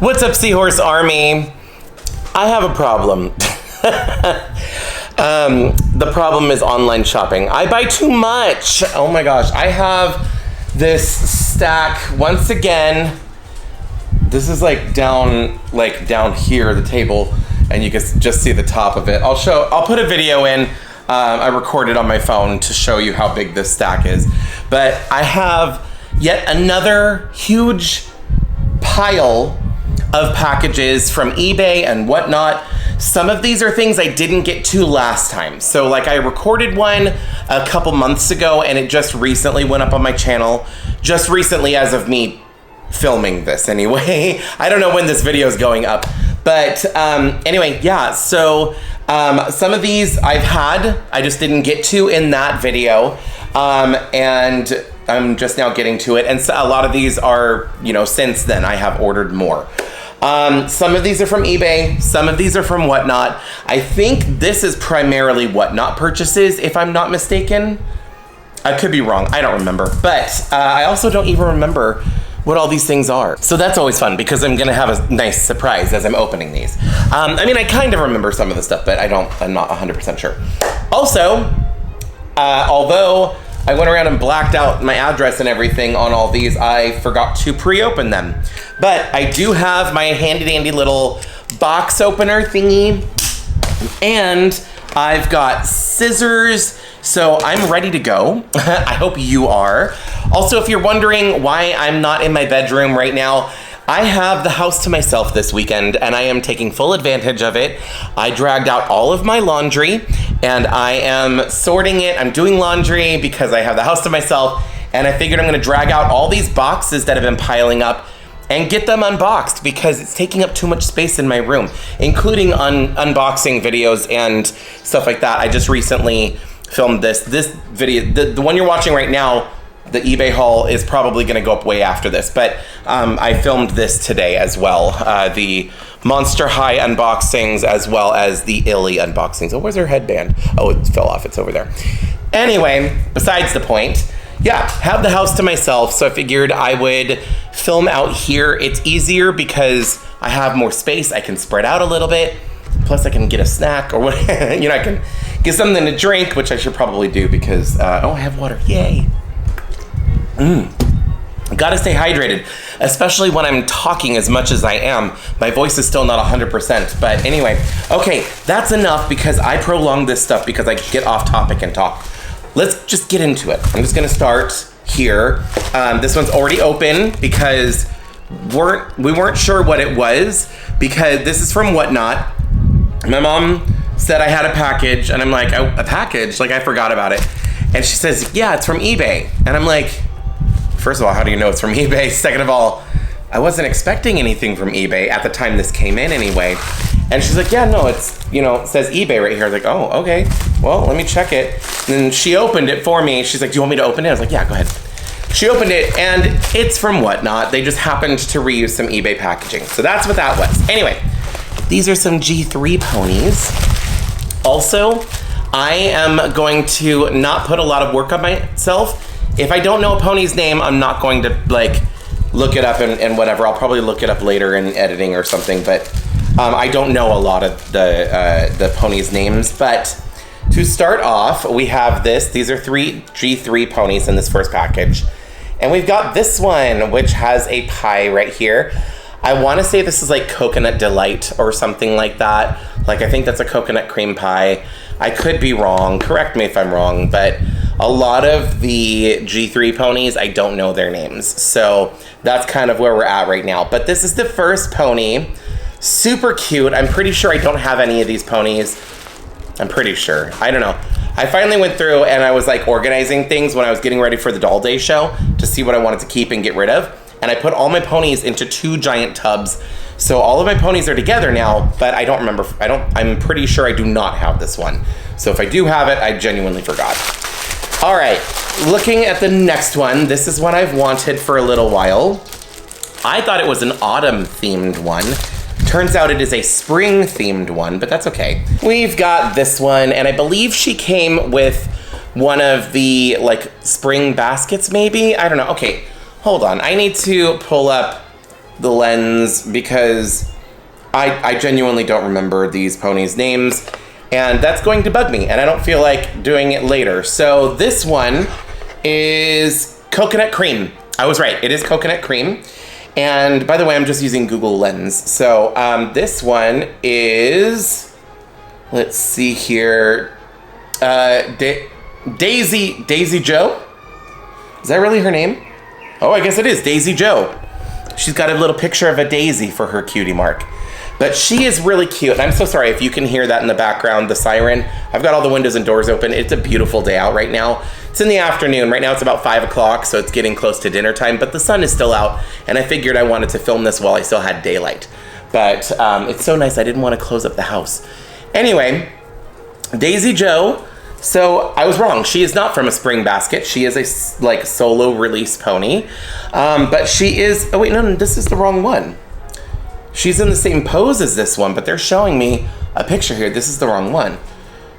What's up, Seahorse Army? I have a problem. The problem is online shopping. I buy too much. Oh my gosh. I have this stack once again. This is like down here, the table, and you can just see the top of it. I'll put a video in. I recorded on my phone to show you how big this stack is. But I have yet another huge pile of packages from eBay and whatnot. Some of these are things I didn't get to last time. So like I recorded one a couple months ago and it just recently went up on my channel. Just recently as of me filming this anyway. I don't know when this video is going up. But anyway, yeah, so some of these I've had, I just didn't get to in that video. And I'm just now getting to it. And so a lot of these are, you know, since then I have ordered more. Some of these are from eBay, some of these are from Whatnot. I think this is primarily Whatnot purchases, if I'm not mistaken. I could be wrong, I don't remember. But I also don't even remember what all these things are. So that's always fun because I'm gonna have a nice surprise as I'm opening these. I mean, I kind of remember some of the stuff, but I'm not 100% sure. Also, although I went around and blacked out my address and everything on all these, I forgot to pre-open them. But I do have my handy dandy little box opener thingy, and I've got scissors, so I'm ready to go. I hope you are. Also, if you're wondering why I'm not in my bedroom right now, I have the house to myself this weekend and I am taking full advantage of it. I dragged out all of my laundry and I am sorting it. I'm doing laundry because I have the house to myself, and I figured I'm gonna drag out all these boxes that have been piling up and get them unboxed because it's taking up too much space in my room, including unboxing videos and stuff like that. I just recently filmed this video. The one you're watching right now, the eBay haul, is probably gonna go up way after this, but I filmed this today as well. The Monster High unboxings as well as the Illy unboxings. Oh, where's her headband? Oh, it fell off, it's over there. Anyway, besides the point, yeah, have the house to myself, so I figured I would film out here. It's easier because I have more space, I can spread out a little bit, plus I can get a snack or what, you know, I can get something to drink, which I should probably do because, oh, I have water, yay. Gotta stay hydrated, especially when I'm talking as much as I am. My voice is still not 100%, but anyway. Okay, that's enough because I prolong this stuff because I get off topic and talk. Let's just get into it. I'm just gonna start here. This one's already open because we weren't sure what it was because this is from Whatnot. My mom said I had a package and I'm like, oh, a package? Like I forgot about it. And she says, yeah, it's from eBay. And I'm like, first of all, how do you know it's from eBay? Second of all, I wasn't expecting anything from eBay at the time this came in anyway. And she's like, yeah, no, it's, you know, it says eBay right here. I was like, oh, okay, well, let me check it. And then she opened it for me. She's like, do you want me to open it? I was like, yeah, go ahead. She opened it and it's from Whatnot. They just happened to reuse some eBay packaging. So that's what that was. Anyway, these are some G3 ponies. Also, I am going to not put a lot of work on myself. If I don't know a pony's name, I'm not going to like look it up and whatever. I'll probably look it up later in editing or something, but I don't know a lot of the ponies' names. But to start off, we have this. These are 3 G3 ponies in this first package. And we've got this one, which has a pie right here. I want to say this is like Coconut Delight or something like that. Like I think that's a coconut cream pie. I could be wrong. Correct me if I'm wrong, but a lot of the G3 ponies, I don't know their names. So that's kind of where we're at right now. But this is the first pony. Super cute. I'm pretty sure I don't have any of these ponies. I'm pretty sure. I don't know. I finally went through and I was like organizing things when I was getting ready for the Doll Day show to see what I wanted to keep and get rid of. And I put all my ponies into 2 giant tubs. So all of my ponies are together now, but I don't remember. I'm pretty sure I do not have this one. So if I do have it, I genuinely forgot. All right, looking at the next one, this is one I've wanted for a little while. I thought it was an autumn themed one. Turns out it is a spring themed one, but that's okay. We've got this one, and I believe she came with one of the like spring baskets maybe? I don't know, okay. Hold on, I need to pull up the lens because I genuinely don't remember these ponies' names, and that's going to bug me, and I don't feel like doing it later. So this one is coconut cream. I was right, it is coconut cream. And by the way, I'm just using Google Lens. So this one is, let's see here, Daisy Joe? Is that really her name? Oh, I guess it is, Daisy Joe. She's got a little picture of a daisy for her cutie mark. But she is really cute. And I'm so sorry if you can hear that in the background, the siren. I've got all the windows and doors open. It's a beautiful day out right now. It's in the afternoon. Right now it's about 5 o'clock, so it's getting close to dinner time, but the sun is still out, and I figured I wanted to film this while I still had daylight. But it's so nice, I didn't want to close up the house. Anyway, Daisy Joe. So I was wrong. She is not from a spring basket. She is a like solo release pony. But she is, oh wait, no, this is the wrong one. She's in the same pose as this one, but they're showing me a picture here. This is the wrong one.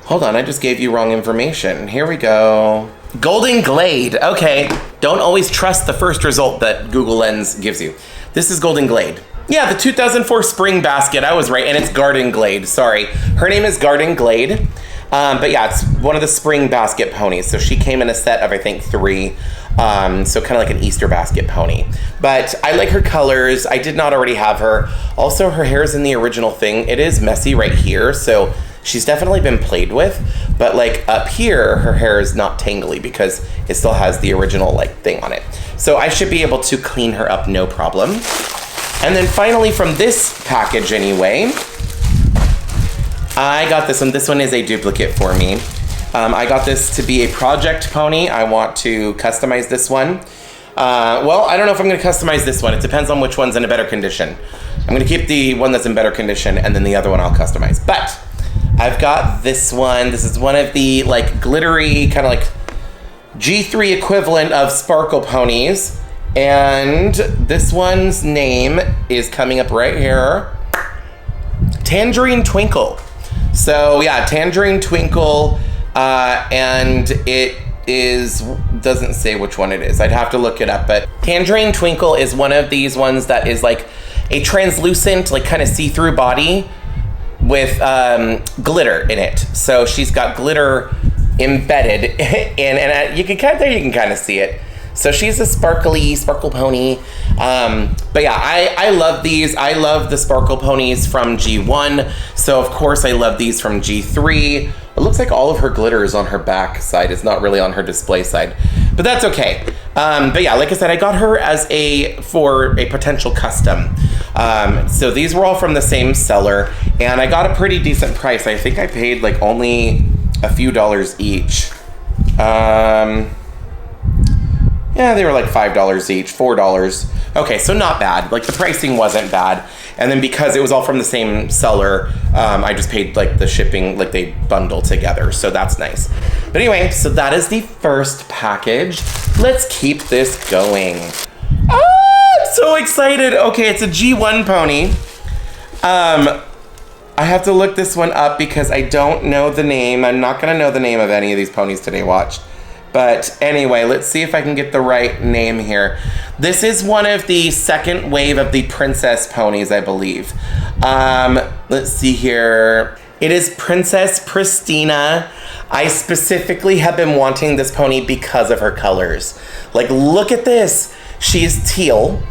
Hold on, I just gave you wrong information. Here we go. Golden Glade, okay. Don't always trust the first result that Google Lens gives you. This is Golden Glade. Yeah, the 2004 spring basket, I was right, and it's Garden Glade, sorry. Her name is Garden Glade. But yeah, it's one of the spring basket ponies. So she came in a set of, I think, 3. So kind of like an Easter basket pony. But I like her colors. I did not already have her. Also, her hair is in the original thing. It is messy right here, so she's definitely been played with. But like up here, her hair is not tangly because it still has the original like thing on it. So I should be able to clean her up no problem. And then finally from this package anyway, I got this one. This one is a duplicate for me. I got this to be a project pony. I want to customize this one. Well, I don't know if I'm going to customize this one. It depends on which one's in a better condition. I'm going to keep the one that's in better condition, and then the other one I'll customize. But I've got this one. This is one of the like glittery, kind of like G3 equivalent of sparkle ponies. And this one's name is coming up right here. Tangerine Twinkle. So yeah, Tangerine Twinkle, and it is, doesn't say which one it is. I'd have to look it up, but Tangerine Twinkle is one of these ones that is like a translucent, like kind of see-through body with glitter in it. So she's got glitter embedded in, and you can kind of see it. So she's a sparkle pony. But yeah, I love these. I love the sparkle ponies from G1. So of course I love these from G3. It looks like all of her glitter is on her back side. It's not really on her display side, but that's okay. But yeah, like I said, I got her for a potential custom. So these were all from the same seller, and I got a pretty decent price. I think I paid like only a few dollars each. Yeah, they were like $5 each, $4. Okay, so not bad. Like the pricing wasn't bad. And then because it was all from the same seller, I just paid like the shipping, like they bundle together. So that's nice. But anyway, so that is the first package. Let's keep this going. Oh, I'm so excited. Okay, it's a G1 pony. I have to look this one up because I don't know the name. I'm not gonna know the name of any of these ponies today, watch. But anyway, let's see if I can get the right name here. This is one of the second wave of the princess ponies, I believe. Let's see here. It is Princess Pristina. I specifically have been wanting this pony because of her colors. Like, look at this. She's teal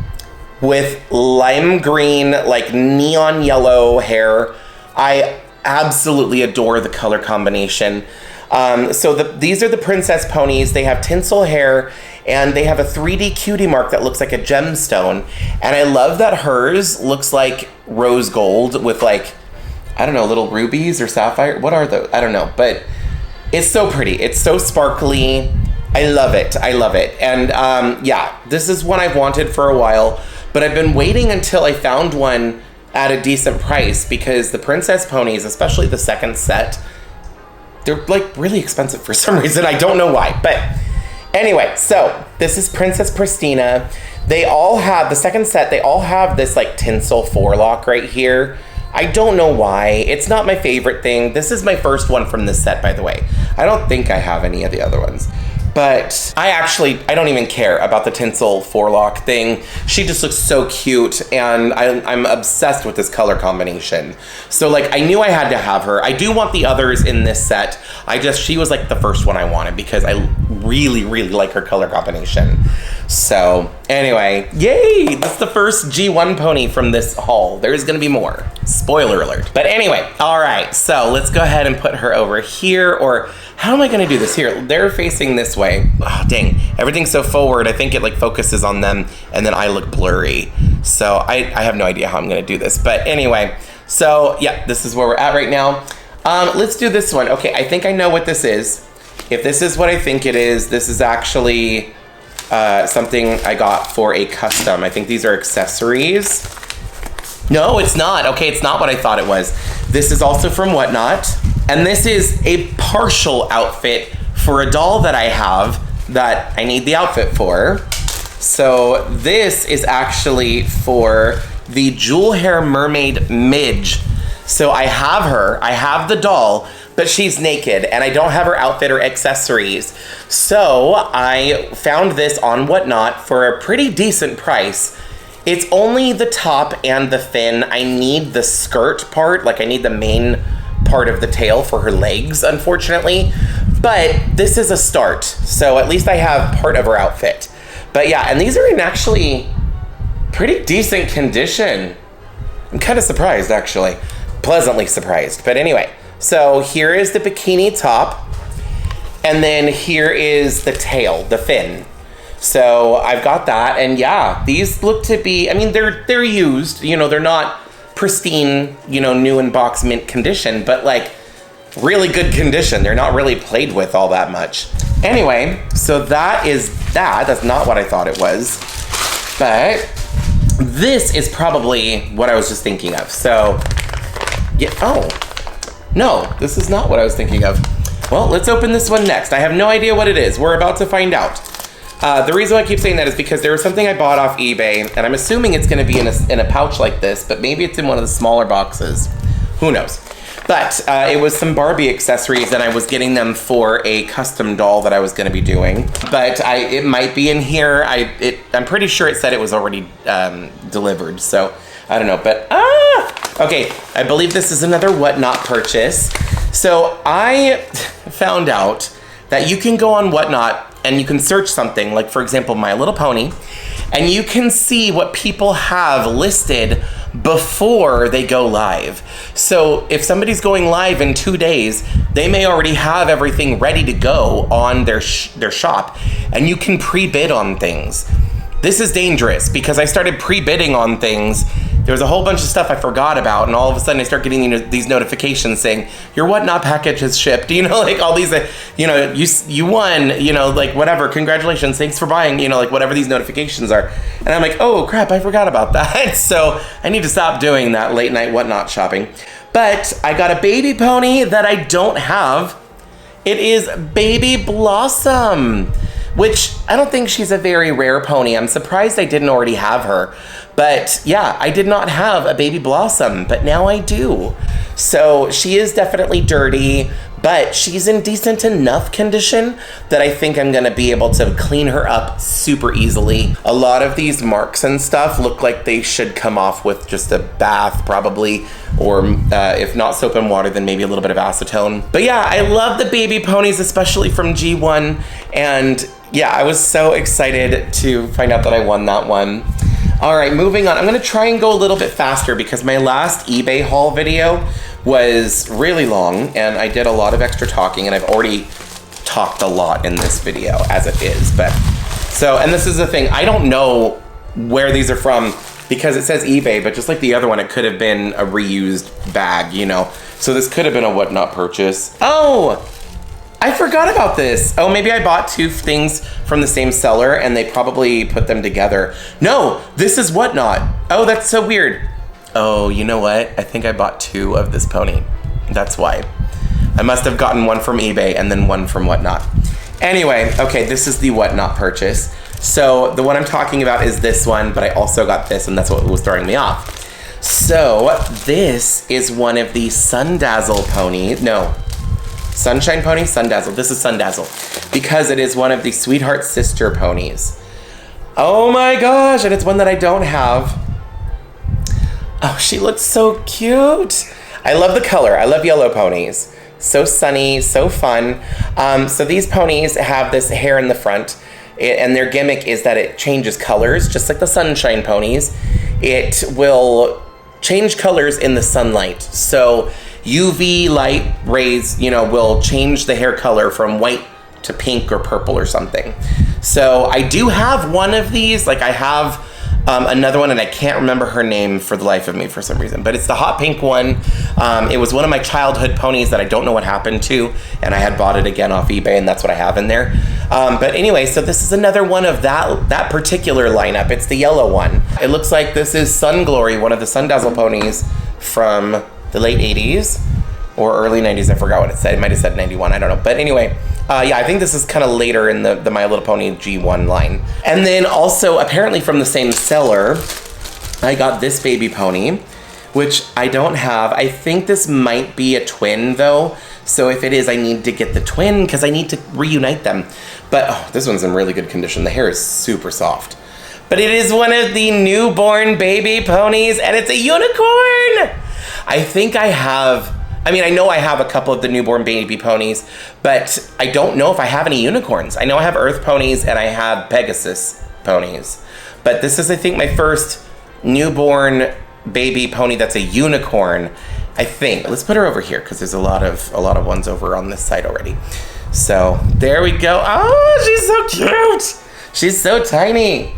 with lime green, like neon yellow hair. I absolutely adore the color combination. So these are the princess ponies. They have tinsel hair, and they have a 3D cutie mark that looks like a gemstone. And I love that hers looks like rose gold with like, I don't know, little rubies or sapphire. What are those? I don't know, but it's so pretty. It's so sparkly. I love it. I love it. And yeah, this is one I've wanted for a while, but I've been waiting until I found one at a decent price because the princess ponies, especially the second set, they're like really expensive for some reason. I don't know why, but anyway, so this is Princess Pristina. They all have, the second set, they all have this like tinsel forelock right here. I don't know why. It's not my favorite thing. This is my first one from this set, by the way. I don't think I have any of the other ones. But I don't even care about the tinsel forelock thing. She just looks so cute, and I'm obsessed with this color combination. So like, I knew I had to have her. I do want the others in this set. She was like the first one I wanted because I really, really like her color combination. So anyway, yay! That's the first G1 pony from this haul. There's gonna be more. Spoiler alert. But anyway, all right, so let's go ahead and put her over here, or how am I gonna do this? Here, they're facing this way. Oh, dang, everything's so forward. I think it like focuses on them and then I look blurry. So I have no idea how I'm gonna do this. But anyway, so yeah, this is where we're at right now. Let's do this one. Okay, I think I know what this is. If this is what I think it is, this is actually something I got for a custom. I think these are accessories. No, it's not. Okay, it's not what I thought it was. This is also from Whatnot. And this is a partial outfit for a doll that I have that I need the outfit for. So this is actually for the Jewel Hair Mermaid Midge. So I have her, I have the doll, but she's naked and I don't have her outfit or accessories. So I found this on Whatnot for a pretty decent price. It's only the top and the fin. I need the skirt part, like I need the main part of the tail for her legs, unfortunately. But this is a start. So at least I have part of her outfit. But yeah, and these are in actually pretty decent condition. I'm kind of surprised, actually. Pleasantly surprised. But anyway, so here is the bikini top. And then here is the tail, the fin. So I've got that, and yeah, these look to be, I mean, they're used, you know, they're not pristine, you know, new in box mint condition, but like really good condition. They're not really played with all that much. Anyway, so that is that. That's not what I thought it was, but this is probably what I was just thinking of. So yeah, oh, no, this is not what I was thinking of. Well, let's open this one next. I have no idea what it is. We're about to find out. The reason why I keep saying that is because there was something I bought off eBay, and I'm assuming it's going to be in a pouch like this, but maybe it's in one of the smaller boxes. Who knows? But it was some Barbie accessories, and I was getting them for a custom doll that I was going to be doing. But it might be in here. I'm pretty sure it said it was already delivered, so I don't know. But okay, I believe this is another Whatnot purchase. So I found out that you can go on Whatnot and you can search something, like for example, My Little Pony, and you can see what people have listed before they go live. So if somebody's going live in 2 days, they may already have everything ready to go on their shop, and you can pre-bid on things. This is dangerous because I started pre-bidding on things. There was a whole bunch of stuff I forgot about, and all of a sudden I start getting these notifications saying, your Whatnot package has shipped, you know, like all these, you know, you won, you know, like whatever, congratulations, thanks for buying, you know, like whatever these notifications are. And I'm like, oh crap, I forgot about that. So I need to stop doing that late night Whatnot shopping. But I got a baby pony that I don't have. It is Baby Blossom, which I don't think she's a very rare pony. I'm surprised I didn't already have her. But yeah, I did not have a Baby Blossom, but now I do. So she is definitely dirty, but she's in decent enough condition that I think I'm gonna be able to clean her up super easily. A lot of these marks and stuff look like they should come off with just a bath probably, or if not soap and water, then maybe a little bit of acetone. But yeah, I love the baby ponies, especially from G1. And yeah, I was so excited to find out that I won that one. All right, moving on. I'm gonna try and go a little bit faster because my last eBay haul video was really long and I did a lot of extra talking, and I've already talked a lot in this video as it is. But so, and this is the thing, I don't know where these are from because it says eBay, but just like the other one, it could have been a reused bag, you know? So this could have been a Whatnot purchase. Oh, I forgot about this. Oh, maybe I bought two things from the same seller and they probably put them together. No, this is Whatnot. Oh, that's so weird. Oh, you know what? I think I bought two of this pony. That's why. I must have gotten one from eBay and then one from Whatnot. Anyway, okay, this is the Whatnot purchase. So the one I'm talking about is this one, but I also got this, and that's what was throwing me off. So this is one of the Sundazzle pony. No. Sunshine Pony, Sundazzle. This is Sundazzle because it is one of the Sweetheart Sister ponies. Oh my gosh, and it's one that I don't have. Oh, she looks so cute. I love the color. I love yellow ponies. So sunny, so fun. So these ponies have this hair in the front, and their gimmick is that it changes colors, just like the Sunshine ponies. It will change colors in the sunlight. So UV light rays, will change the hair color from white to pink or purple or something. So I do have one of these. Like I have another one, and I can't remember her name for the life of me for some reason, but it's the hot pink one. It was one of my childhood ponies that I don't know what happened to, and I had bought it again off eBay, and that's what I have in there. But anyway, so this is another one of that particular lineup. It's the yellow one. It looks like this is Sun Glory, one of the Sundazzle ponies from the late 80s or early 90s. I forgot what it said. It might have said 91. I don't know. But anyway, yeah, I think this is kind of later in the My Little Pony G1 line. And then also, apparently from the same seller, I got this baby pony, which I don't have. I think this might be a twin, though. So if it is, I need to get the twin because I need to reunite them. But this one's in really good condition. The hair is super soft. But it is one of the newborn baby ponies, and it's a unicorn! I think I know I have a couple of the newborn baby ponies, but I don't know if I have any unicorns. I know I have Earth ponies and I have Pegasus ponies. But this is, I think, my first newborn baby pony that's a unicorn, I think. Let's put her over here because there's a lot of ones over on this side already. So there we go. Oh, she's so cute. She's so tiny.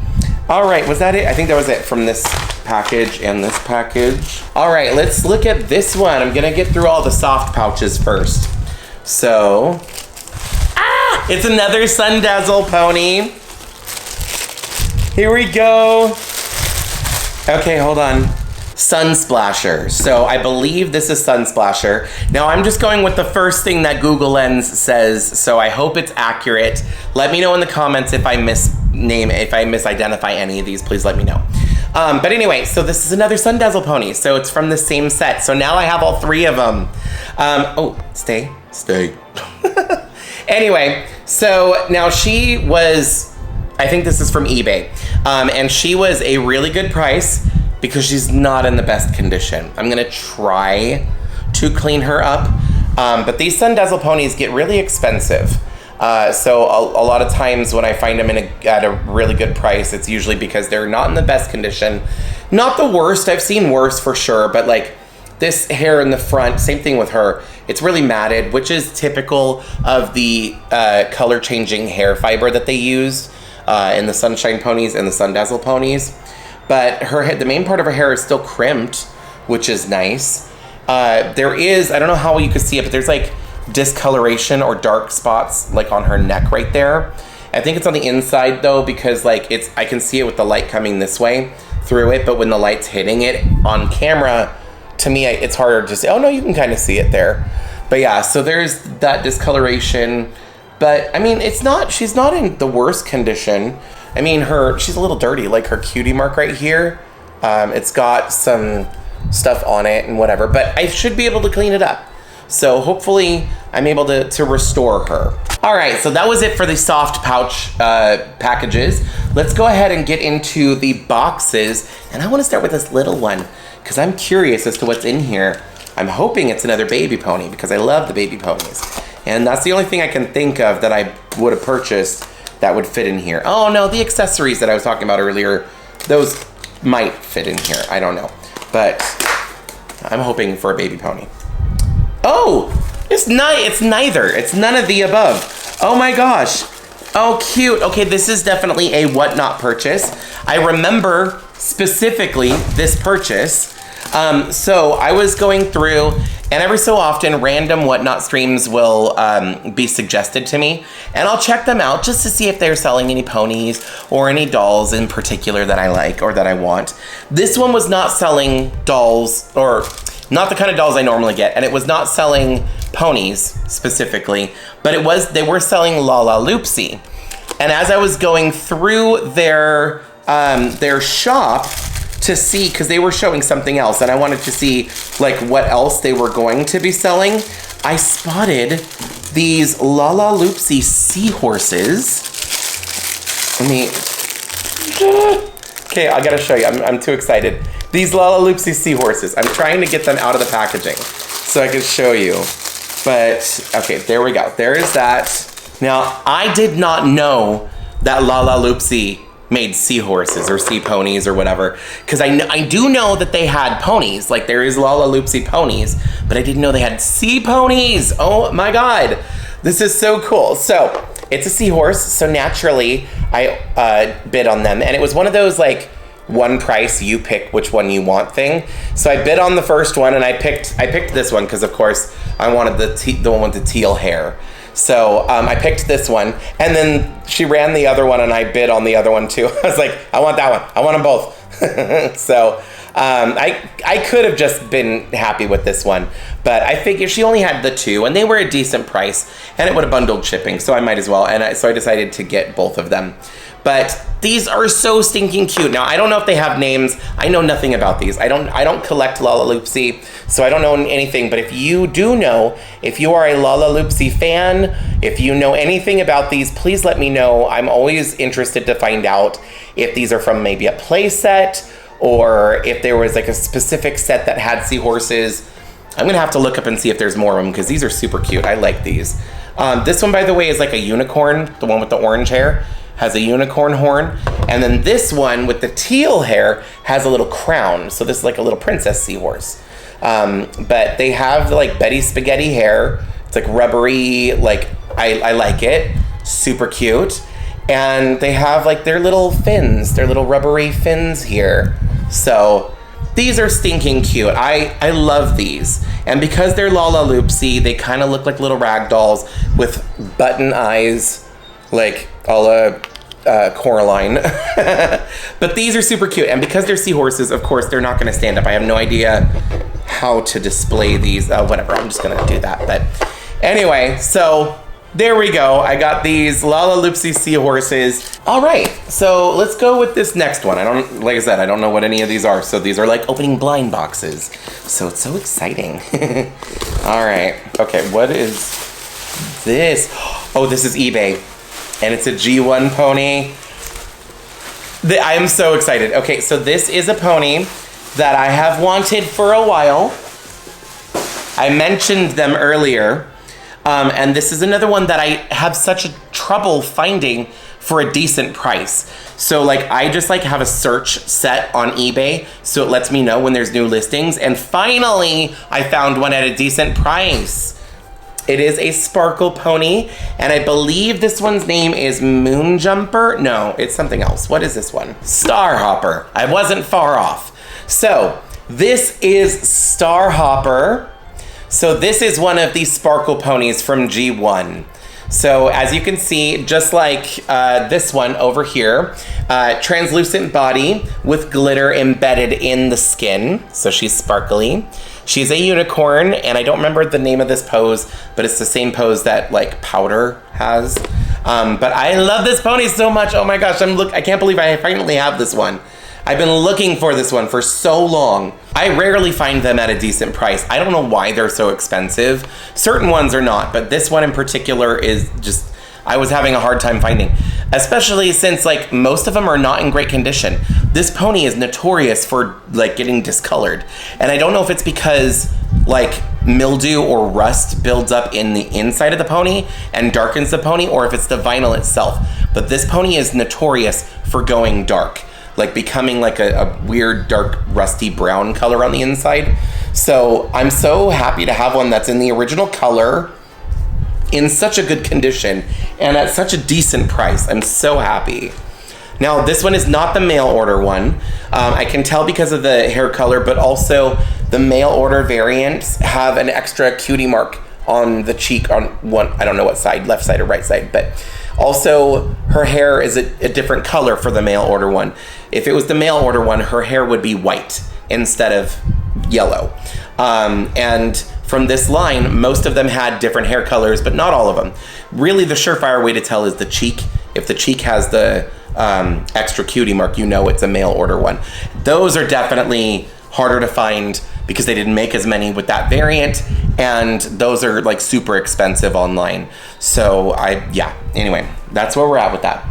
All right, was that it? I think that was it from this package and this package. All right, let's look at this one. I'm gonna get through all the soft pouches first. So, it's another Sundazzle pony. Here we go. Okay, hold on. Sunsplasher. So I believe this is Sunsplasher. Now I'm just going with the first thing that Google Lens says, so I hope it's accurate. Let me know in the comments if I misidentify any of these, please let me know. But anyway, so this is another Sundazzle pony. So it's from the same set. So now I have all three of them. Stay. Anyway, so now she was, I think this is from eBay. And she was a really good price because she's not in the best condition. I'm gonna try to clean her up. But these Sundazzle ponies get really expensive. So a lot of times when I find them at a really good price, it's usually because they're not in the best condition. Not the worst, I've seen worse for sure, but like this hair in the front, same thing with her. It's really matted, which is typical of the color changing hair fiber that they use in the Sunshine ponies and the Sundazzle ponies. But the main part of her hair is still crimped, which is nice. There is, I don't know how well you can see it, but there's like discoloration or dark spots like on her neck right there. I think it's on the inside though, because like I can see it with the light coming this way through it, but when the light's hitting it on camera, to me, it's harder to see. Oh no, you can kind of see it there. But yeah, so there's that discoloration. But I mean, she's not in the worst condition. I mean, she's a little dirty, like her cutie mark right here. It's got some stuff on it and whatever, but I should be able to clean it up. So hopefully I'm able to restore her. All right, so that was it for the soft pouch packages. Let's go ahead and get into the boxes. And I wanna start with this little one because I'm curious as to what's in here. I'm hoping it's another baby pony because I love the baby ponies. And that's the only thing I can think of that I would have purchased that would fit in here. Oh no, the accessories that I was talking about earlier, those might fit in here, I don't know. But I'm hoping for a baby pony. Oh, it's neither. It's none of the above. Oh my gosh. Oh, cute. Okay, this is definitely a whatnot purchase. I remember specifically this purchase. So I was going through, and every so often random whatnot streams will be suggested to me, and I'll check them out just to see if they're selling any ponies or any dolls in particular that I like or that I want. This one was not selling dolls, or not the kind of dolls I normally get, and it was not selling ponies specifically, but they were selling Lalaloopsy. And as I was going through their shop to see, because they were showing something else, and I wanted to see like what else they were going to be selling, I spotted these Lalaloopsy seahorses. Let me... Okay, I gotta show you. I'm too excited. These Lalaloopsy seahorses. I'm trying to get them out of the packaging so I can show you. But, okay, there we go. There is that. Now, I did not know that Lalaloopsy made seahorses or sea ponies or whatever. Because I do know that they had ponies. Like, there is Lalaloopsy ponies. But I didn't know they had sea ponies. Oh, my God. This is so cool. So, it's a seahorse. So, naturally, I bid on them. And it was one of those, like, one price, you pick which one you want thing. So I bid on the first one, and I picked this one because, of course, I wanted the one with the teal hair. So I picked this one, and then she ran the other one, and I bid on the other one too. I was like, I want that one. I want them both. So I could have just been happy with this one, but I figured she only had the two, and they were a decent price, and it would have bundled shipping, so I might as well. And so I decided to get both of them. But these are so stinking cute. Now, I don't know if they have names. I know nothing about these. I don't collect Lalaloopsy, so I don't know anything. But if you do know, if you are a Lalaloopsy fan, if you know anything about these, please let me know. I'm always interested to find out if these are from maybe a play set or if there was like a specific set that had seahorses. I'm gonna have to look up and see if there's more of them because these are super cute. I like these. This one, by the way, is like a unicorn, the one with the orange hair. Has a unicorn horn, and then this one with the teal hair has a little crown. So this is like a little princess seahorse. But they have like Betty Spaghetti hair. It's like rubbery, like I like it. Super cute. And they have like their little fins, their little rubbery fins here. So these are stinking cute. I love these. And because they're Lalaloopsy, they kind of look like little rag dolls with button eyes, like a la Coraline. But these are super cute, and because they're seahorses, of course they're not going to stand up. I have no idea how to display these. Whatever, I'm just going to do that. But anyway, so there we go. I got these Lalaloopsy seahorses. All right, so let's go with this next one. Like I said, I don't know what any of these are, so these are like opening blind boxes. So it's so exciting. All right, okay, what is this? Oh, this is eBay. And it's a G1 pony. I am so excited. Okay, so this is a pony that I have wanted for a while. I mentioned them earlier. And this is another one that I have such a trouble finding for a decent price. So like I just like have a search set on eBay so it lets me know when there's new listings. And finally, I found one at a decent price. It is a sparkle pony, and I believe this one's name is Moon Jumper. No, it's something else. What is this one? Star Hopper. I wasn't far off. So this is Star Hopper. So this is one of these sparkle ponies from G1. So as you can see, just like this one over here, translucent body with glitter embedded in the skin. So she's sparkly. She's a unicorn, and I don't remember the name of this pose, but it's the same pose that like Powder has. But I love this pony so much. Oh my gosh, I can't believe I finally have this one. I've been looking for this one for so long. I rarely find them at a decent price. I don't know why they're so expensive. Certain ones are not, but this one in particular is just, I was having a hard time finding. Especially since like most of them are not in great condition. This pony is notorious for like getting discolored. And I don't know if it's because like mildew or rust builds up in the inside of the pony and darkens the pony, or if it's the vinyl itself. But this pony is notorious for going dark, like becoming like a weird dark rusty brown color on the inside. So I'm so happy to have one that's in the original color, in such a good condition, and at such a decent price. I'm so happy. Now, this one is not the mail order one. I can tell because of the hair color, but also the mail order variants have an extra cutie mark on the cheek on one, I don't know what side, left side or right side, but also her hair is a different color for the mail order one. If it was the mail order one, her hair would be white instead of yellow. And from this line, most of them had different hair colors, but not all of them. Really, the surefire way to tell is the cheek. If the cheek has the extra cutie mark, you know it's a mail order one. Those are definitely harder to find because they didn't make as many with that variant, and those are like super expensive online. So yeah, anyway, that's where we're at with that.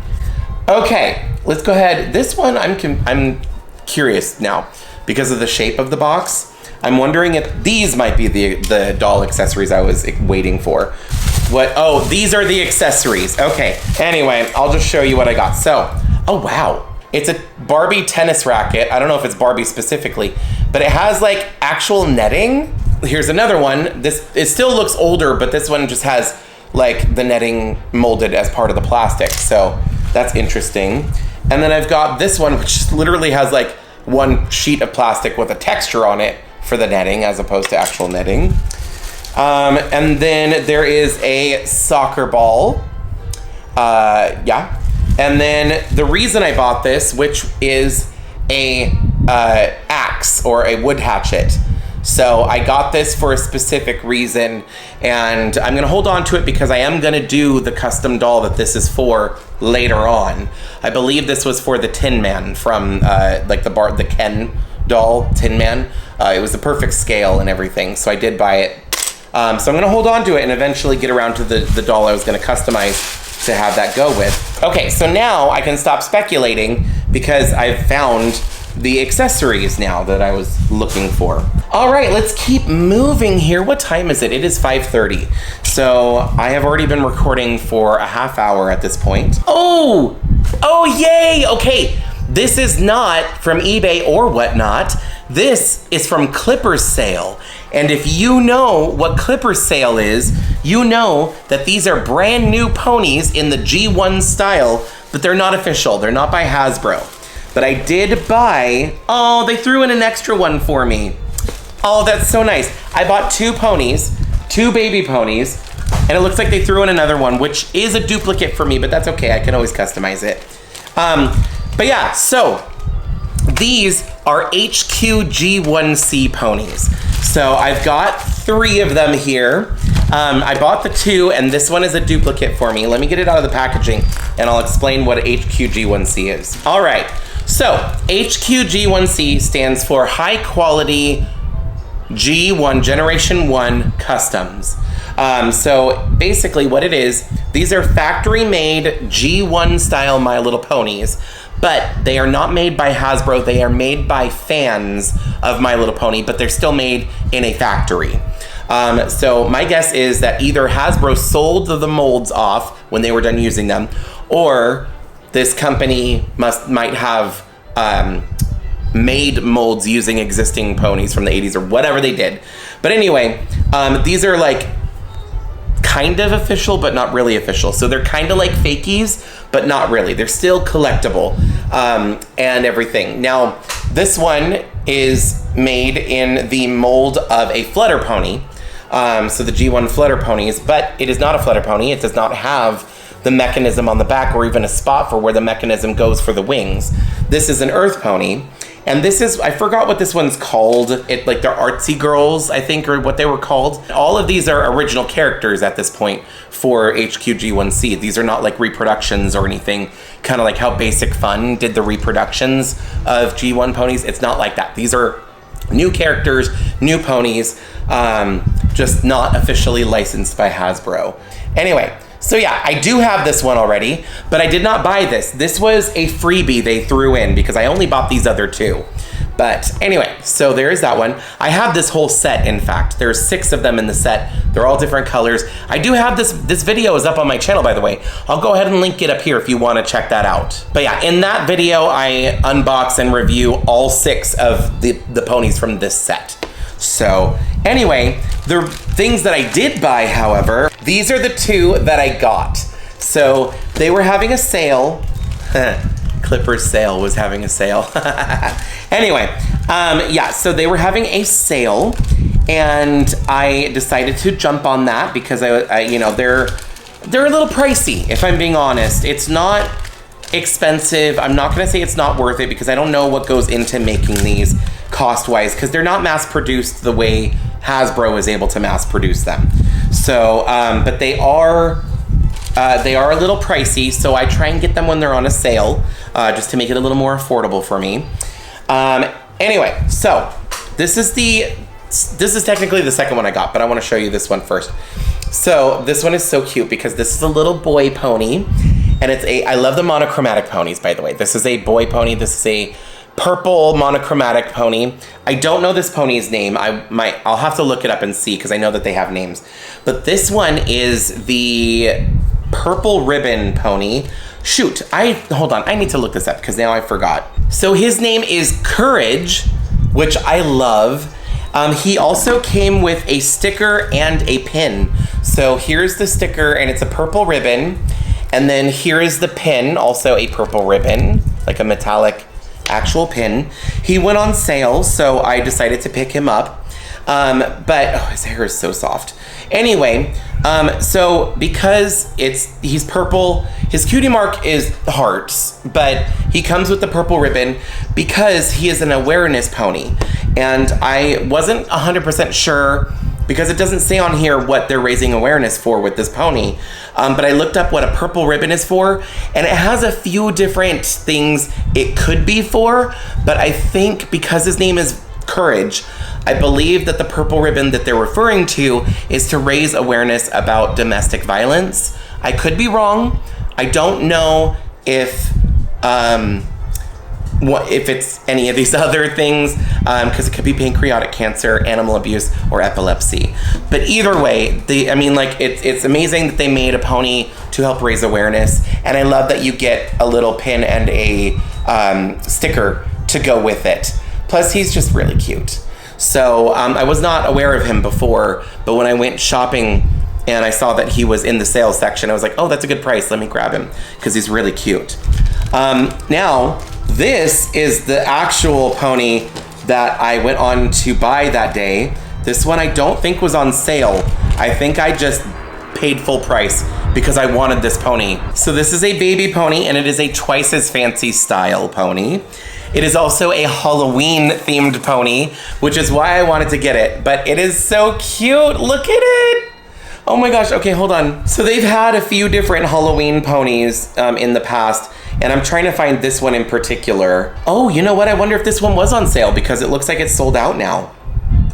Okay, let's go ahead. This one, I'm curious now because of the shape of the box. I'm wondering if these might be the doll accessories I was waiting for. What? Oh, these are the accessories. Okay, anyway, I'll just show you what I got. So, oh wow. It's a Barbie tennis racket. I don't know if it's Barbie specifically, but it has like actual netting. Here's another one. It still looks older, but this one just has like the netting molded as part of the plastic. So that's interesting. And then I've got this one, which literally has like one sheet of plastic with a texture on it for the netting as opposed to actual netting. And then there is a soccer ball. Yeah. And then the reason I bought this, which is a axe or a wood hatchet. So I got this for a specific reason, and I'm gonna hold on to it because I am gonna do the custom doll that this is for later on. I believe this was for the Tin Man from like the Ken doll, Tin Man. It was the perfect scale and everything, so I did buy it. So I'm gonna hold on to it and eventually get around to the doll I was gonna customize to have that go with. Okay, so now I can stop speculating because I've found the accessories now that I was looking for. All right, let's keep moving here. What time is it? It is 5:30. So I have already been recording for a half hour at this point. Oh, yay, okay. This is not from eBay or whatnot. This is from Clipper's Sale. And if you know what Clipper's Sale is, you know that these are brand new ponies in the G1 style, but they're not official. They're not by Hasbro. But I did buy, oh, they threw in an extra one for me. Oh, that's so nice. I bought two ponies, two baby ponies, and it looks like they threw in another one, which is a duplicate for me, but that's okay. I can always customize it. But yeah, so these are HQ G1C ponies. So I've got 3 of them here. I bought the 2, and this one is a duplicate for me. Let me get it out of the packaging, and I'll explain what HQ G1C is. All right, so HQ G1C stands for High Quality G1 Generation 1 Customs. So basically what it is, these are factory made G1 style My Little Ponies, but they are not made by Hasbro. They are made by fans of My Little Pony, but they're still made in a factory. So my guess is that either Hasbro sold the molds off when they were done using them, or this company might have made molds using existing ponies from the 80s or whatever they did. But anyway, these are like kind of official, but not really official. So they're kind of like fakies, but not really. They're still collectible and everything. Now, this one is made in the mold of a flutter pony. So the G1 flutter ponies, but it is not a flutter pony. It does not have the mechanism on the back or even a spot for where the mechanism goes for the wings. This is an earth pony. And this is, I forgot what this one's called. Like they're artsy girls, I think, or what they were called. All of these are original characters at this point for HQG1C. These are not like reproductions or anything, kind of like how Basic Fun did the reproductions of G1 ponies. It's not like that. These are new characters, new ponies, just not officially licensed by Hasbro. Anyway, so yeah, I do have this one already, but I did not buy this. This was a freebie they threw in because I only bought these other 2. But anyway, so there is that one. I have this whole set, in fact. There's 6 of them in the set. They're all different colors. I do have this video is up on my channel, by the way. I'll go ahead and link it up here if you want to check that out. But yeah, in that video, I unbox and review all 6 of the ponies from this set. So anyway, the things that I did buy, however, these are the 2 that I got. So they were having a sale. Clipper's Sale was having a sale. Anyway, yeah, so they were having a sale, and I decided to jump on that because I you know, they're a little pricey, if I'm being honest. It's not expensive. I'm not gonna say it's not worth it because I don't know what goes into making these cost-wise, because they're not mass-produced the way Hasbro is able to mass-produce them. So, but they are a little pricey, so I try and get them when they're on a sale, just to make it a little more affordable for me. Anyway, so this is the this is technically the second one I got, but I want to show you this one first. So this one is so cute because this is a little boy pony, and I love the monochromatic ponies, by the way. This is a boy pony. This is a purple monochromatic pony. I don't know this pony's name. I'll have to look it up and see because I know that they have names. But this one is the purple ribbon pony. Shoot, hold on. I need to look this up because now I forgot. So his name is Courage, which I love. He also came with a sticker and a pin. So here's the sticker, and it's a purple ribbon. And then here is the pin, also a purple ribbon, like a metallic actual pin. He went on sale, so I decided to pick him up. But his hair is so soft. Anyway, so because he's purple, his cutie mark is hearts, but he comes with the purple ribbon because he is an awareness pony. And I wasn't 100% sure because it doesn't say on here what they're raising awareness for with this pony. But I looked up what a purple ribbon is for, and it has a few different things it could be for, but I think because his name is Courage, I believe that the purple ribbon that they're referring to is to raise awareness about domestic violence. I could be wrong. I don't know if it's any of these other things, because it could be pancreatic cancer, animal abuse, or epilepsy. But either way, it's amazing that they made a pony to help raise awareness, and I love that you get a little pin and a sticker to go with it. Plus, he's just really cute. So I was not aware of him before, but when I went shopping and I saw that he was in the sales section, I was like, oh, that's a good price. Let me grab him because he's really cute. Now, this is the actual pony that I went on to buy that day. This one I don't think was on sale. I think I just paid full price because I wanted this pony. So this is a baby pony, and it is a Twice as Fancy style pony. It is also a Halloween themed pony, which is why I wanted to get it, but it is so cute. Look at it. Oh my gosh. Okay, hold on. So they've had a few different Halloween ponies in the past, and I'm trying to find this one in particular. Oh, you know what? I wonder if this one was on sale because it looks like it's sold out now.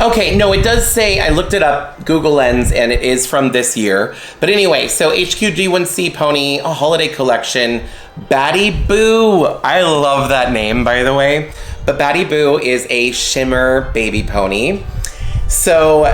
Okay, no, it does say, I looked it up, Google Lens, and it is from this year. But anyway, so HQG1C Pony, a holiday collection, Batty Boo. I love that name, by the way. But Batty Boo is a shimmer baby pony. So,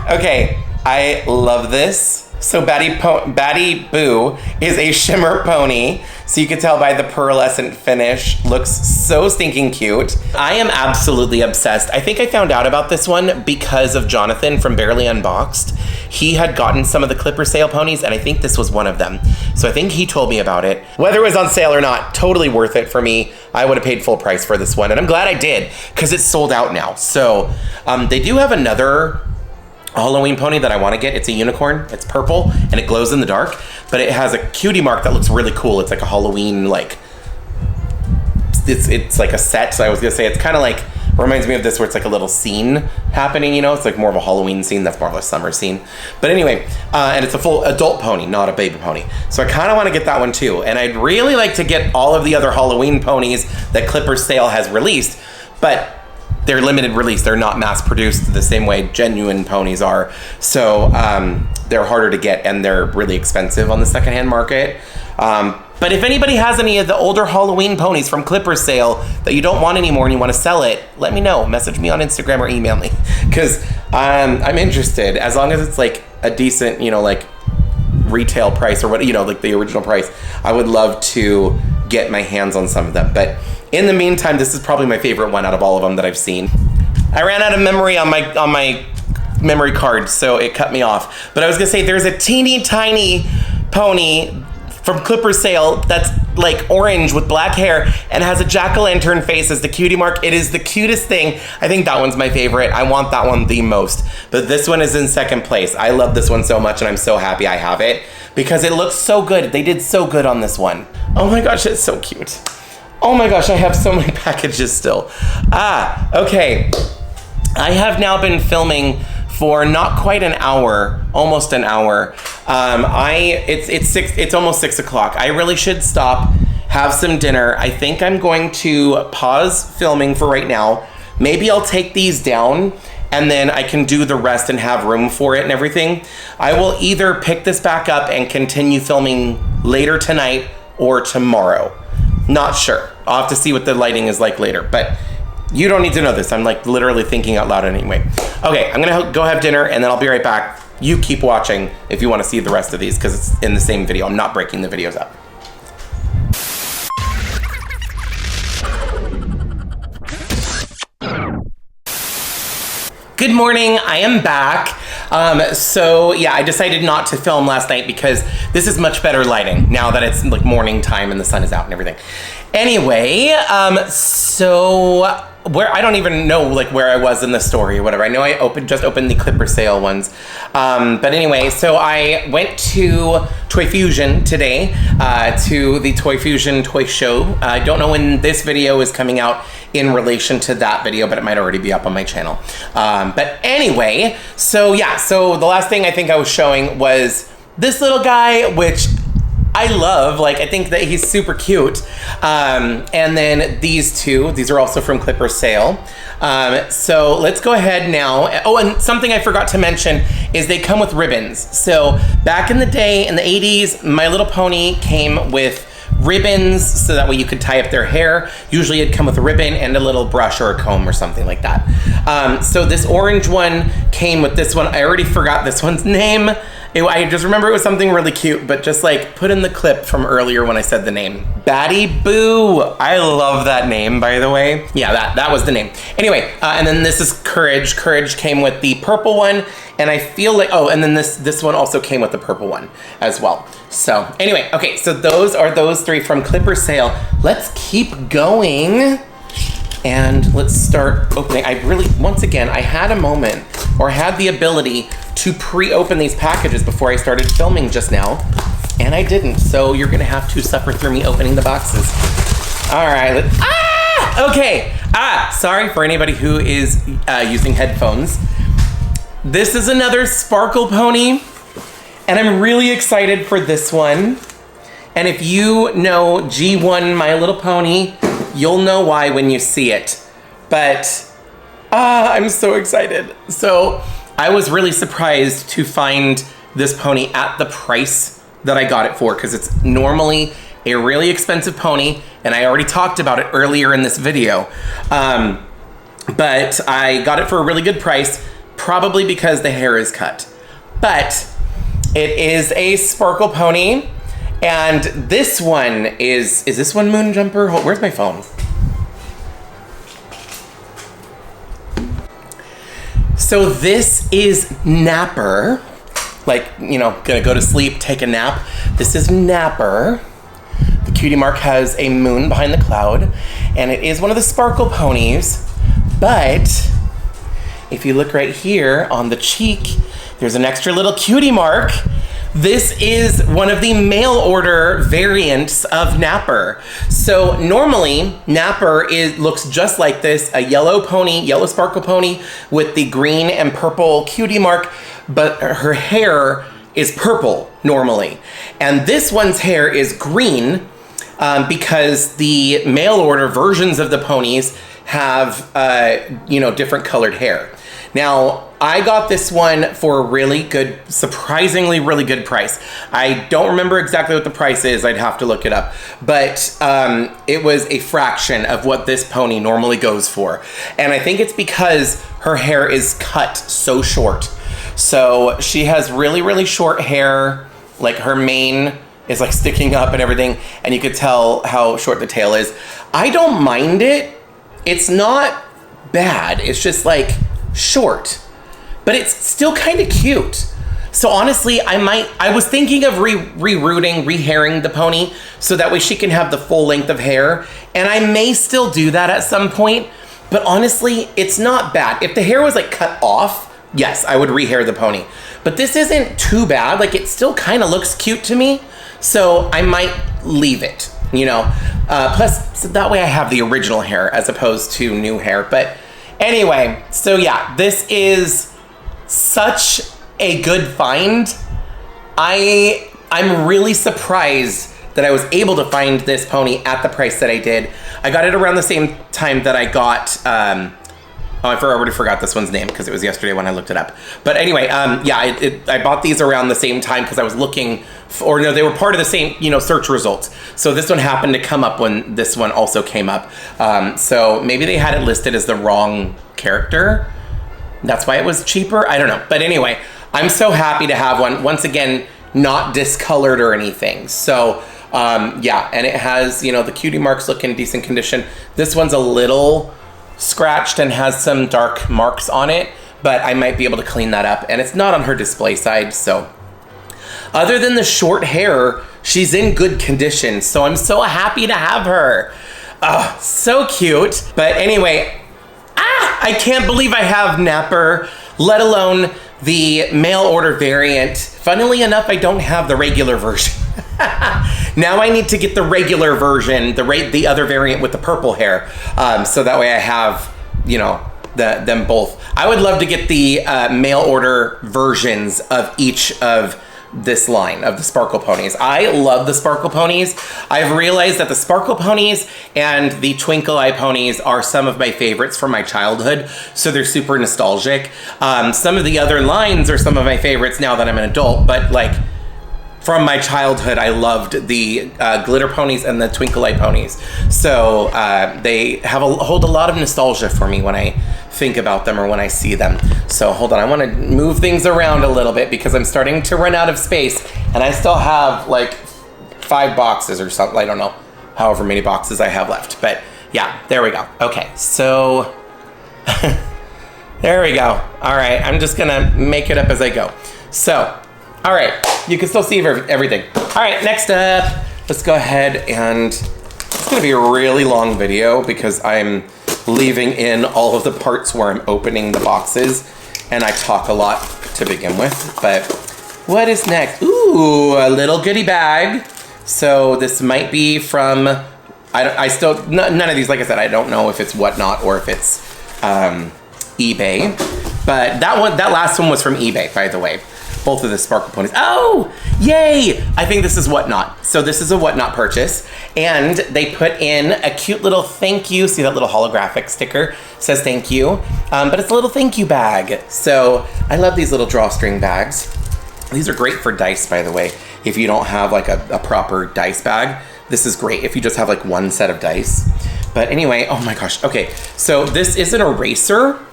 okay, I love this. So Batty Boo is a shimmer pony. So you can tell by the pearlescent finish, looks so stinking cute. I am absolutely obsessed. I think I found out about this one because of Jonathan from Barely Unboxed. He had gotten some of the Clipper sale ponies, and I think this was one of them. So I think he told me about it. Whether it was on sale or not, totally worth it for me. I would have paid full price for this one, and I'm glad I did because it's sold out now. So they do have another Halloween pony that I want to get. It's a unicorn. It's purple and it glows in the dark, but it has a cutie mark that looks really cool. It's like a Halloween, like it's like a set. So I was gonna say it's kind of like reminds me of this where it's like a little scene happening. You know, it's like more of a Halloween scene. That's more of a summer scene. But anyway, and it's a full adult pony, not a baby pony. So I kind of want to get that one too. And I'd really like to get all of the other Halloween ponies that Clipper Sale has released, but they're limited release. They're not mass produced the same way genuine ponies are. So they're harder to get and they're really expensive on the secondhand market. But if anybody has any of the older Halloween ponies from Clipper Sale that you don't want anymore and you want to sell it, let me know. Message me on Instagram or email me because I'm interested. As long as it's like a decent, you know, like retail price or what, you know, like the original price, I would love to get my hands on some of them. But in the meantime, this is probably my favorite one out of all of them that I've seen. I ran out of memory on my memory card, so it cut me off. But I was gonna say there's a teeny tiny pony from Clipper Sale that's like orange with black hair and has a jack-o'-lantern face as the cutie mark. It is the cutest thing. I think that one's my favorite. I want that one the most. But this one is in second place. I love this one so much and I'm so happy I have it because it looks so good. They did so good on this one. Oh my gosh, it's so cute. Oh my gosh, I have so many packages still. Okay. I have now been filming for not quite an hour, almost an hour. It's almost 6 o'clock. I really should stop, have some dinner. I think I'm going to pause filming for right now. Maybe I'll take these down and then I can do the rest and have room for it and everything. I will either pick this back up and continue filming later tonight or tomorrow. Not sure. I'll have to see what the lighting is like later, but you don't need to know this. I'm like literally thinking out loud anyway. Okay, I'm gonna go have dinner and then I'll be right back. You keep watching if you want to see the rest of these because it's in the same video. I'm not breaking the videos up. Good morning, I am back. So yeah, I decided not to film last night because this is much better lighting now that it's like morning time and the sun is out and everything. Anyway, so where I don't even know like where I was in the story or whatever. I know I just opened the Clipper sale ones. But anyway, so I went to Toy Fusion today, to the Toy Fusion toy show. I don't know when this video is coming out in relation to that video, but it might already be up on my channel. But anyway, so yeah, so the last thing I think I was showing was this little guy, which I love. Like, I think that he's super cute. And then these are also from Clipper sale. So let's go ahead now. Oh, and something I forgot to mention is they come with ribbons. So back in the day, in the 80s, My Little Pony came with ribbons so that way you could tie up their hair. Usually it'd come with a ribbon and a little brush or a comb or something like that. So this orange one came with this one. I already forgot this one's name. I just remember it was something really cute, but just like put in the clip from earlier when I said the name. Batty Boo. I love that name, by the way. Yeah, that was the name. Anyway, and then this is Courage. Courage came with the purple one, and I feel like, oh, and then this one also came with the purple one as well. So anyway, okay, so those are those three from Clipper sale. Let's keep going. And let's start opening. Once again, I had a moment, or had the ability to pre-open these packages before I started filming just now, and I didn't. So you're gonna have to suffer through me opening the boxes. All right, okay. Sorry for anybody who is using headphones. This is another Sparkle Pony, and I'm really excited for this one. And if you know G1 My Little Pony, you'll know why when you see it. But I'm so excited. So I was really surprised to find this pony at the price that I got it for, because it's normally a really expensive pony, and I already talked about it earlier in this video. But I got it for a really good price, probably because the hair is cut. But it is a Sparkle Pony. And this one is this one Moon Jumper? Where's my phone? So this is Napper. Like, you know, gonna go to sleep, take a nap. This is Napper. The cutie mark has a moon behind the cloud, and it is one of the Sparkle Ponies. But if you look right here on the cheek, there's an extra little cutie mark. This is one of the mail order variants of Napper. So normally Napper looks just like this, a yellow pony, yellow Sparkle Pony with the green and purple cutie mark, but her hair is purple normally. And this one's hair is green because the mail order versions of the ponies have, different colored hair. Now, I got this one for a really good, surprisingly really good price. I don't remember exactly what the price is. I'd have to look it up. But it was a fraction of what this pony normally goes for. And I think it's because her hair is cut so short. So she has really, really short hair. Like her mane is like sticking up and everything. And you could tell how short the tail is. I don't mind it. It's not bad. It's just like short, but it's still kind of cute. So honestly, I was thinking of rehairing the pony so that way she can have the full length of hair, and I may still do that at some point, but honestly, it's not bad. If the hair was like cut off, yes, I would rehair the pony, but this isn't too bad. Like, it still kind of looks cute to me, so I might leave it, plus so that way I have the original hair as opposed to new hair. But anyway, so yeah, this is such a good find. I'm really surprised that I was able to find this pony at the price that I did. I got it around the same time that I got Oh, I already forgot this one's name because it was yesterday when I looked it up. But anyway, yeah, I bought these around the same time because I was looking for, no, they were part of the same, search results. So this one happened to come up when this one also came up. So maybe they had it listed as the wrong character. That's why it was cheaper. I don't know. But anyway, I'm so happy to have one. Once again, not discolored or anything. So yeah, and it has, the cutie marks look in decent condition. This one's a little scratched and has some dark marks on it, but I might be able to clean that up, and it's not on her display side. So other than the short hair, she's in good condition, so I'm so happy to have her. Oh, so cute. But anyway, I can't believe I have Napper, let alone the mail order variant. Funnily enough, I don't have the regular version. Now I need to get the regular version, the other variant with the purple hair, so that way I have, them both. I would love to get the mail order versions of each of this line of the Sparkle Ponies. I love the Sparkle Ponies. I've realized that the Sparkle Ponies and the Twinkle Eye Ponies are some of my favorites from my childhood, so they're super nostalgic. Some of the other lines are some of my favorites now that I'm an adult, but from my childhood, I loved the Glitter Ponies and the Twinkle Eye Ponies. So they hold a lot of nostalgia for me when I think about them or when I see them. So hold on, I want to move things around a little bit because I'm starting to run out of space, and I still have 5 boxes or something. I don't know however many boxes I have left, but yeah, there we go. Okay, so there we go. All right, I'm just gonna make it up as I go. So, all right, you can still see everything. All right, next up, let's go ahead and it's gonna be a really long video because I'm leaving in all of the parts where I'm opening the boxes, and I talk a lot to begin with. But what is next? Ooh, a little goodie bag. So this might be from, none of these, like I said, I don't know if it's Whatnot or if it's eBay. But that last one was from eBay, by the way. Both of the Sparkle Ponies. Oh, yay! I think this is Whatnot. So this is a Whatnot purchase. And they put in a cute little thank you. See that little holographic sticker? It says thank you. But it's a little thank you bag. So I love these little drawstring bags. These are great for dice, by the way. If you don't have a proper dice bag, this is great if you just have one set of dice. But anyway, oh my gosh. Okay, so this is an eraser.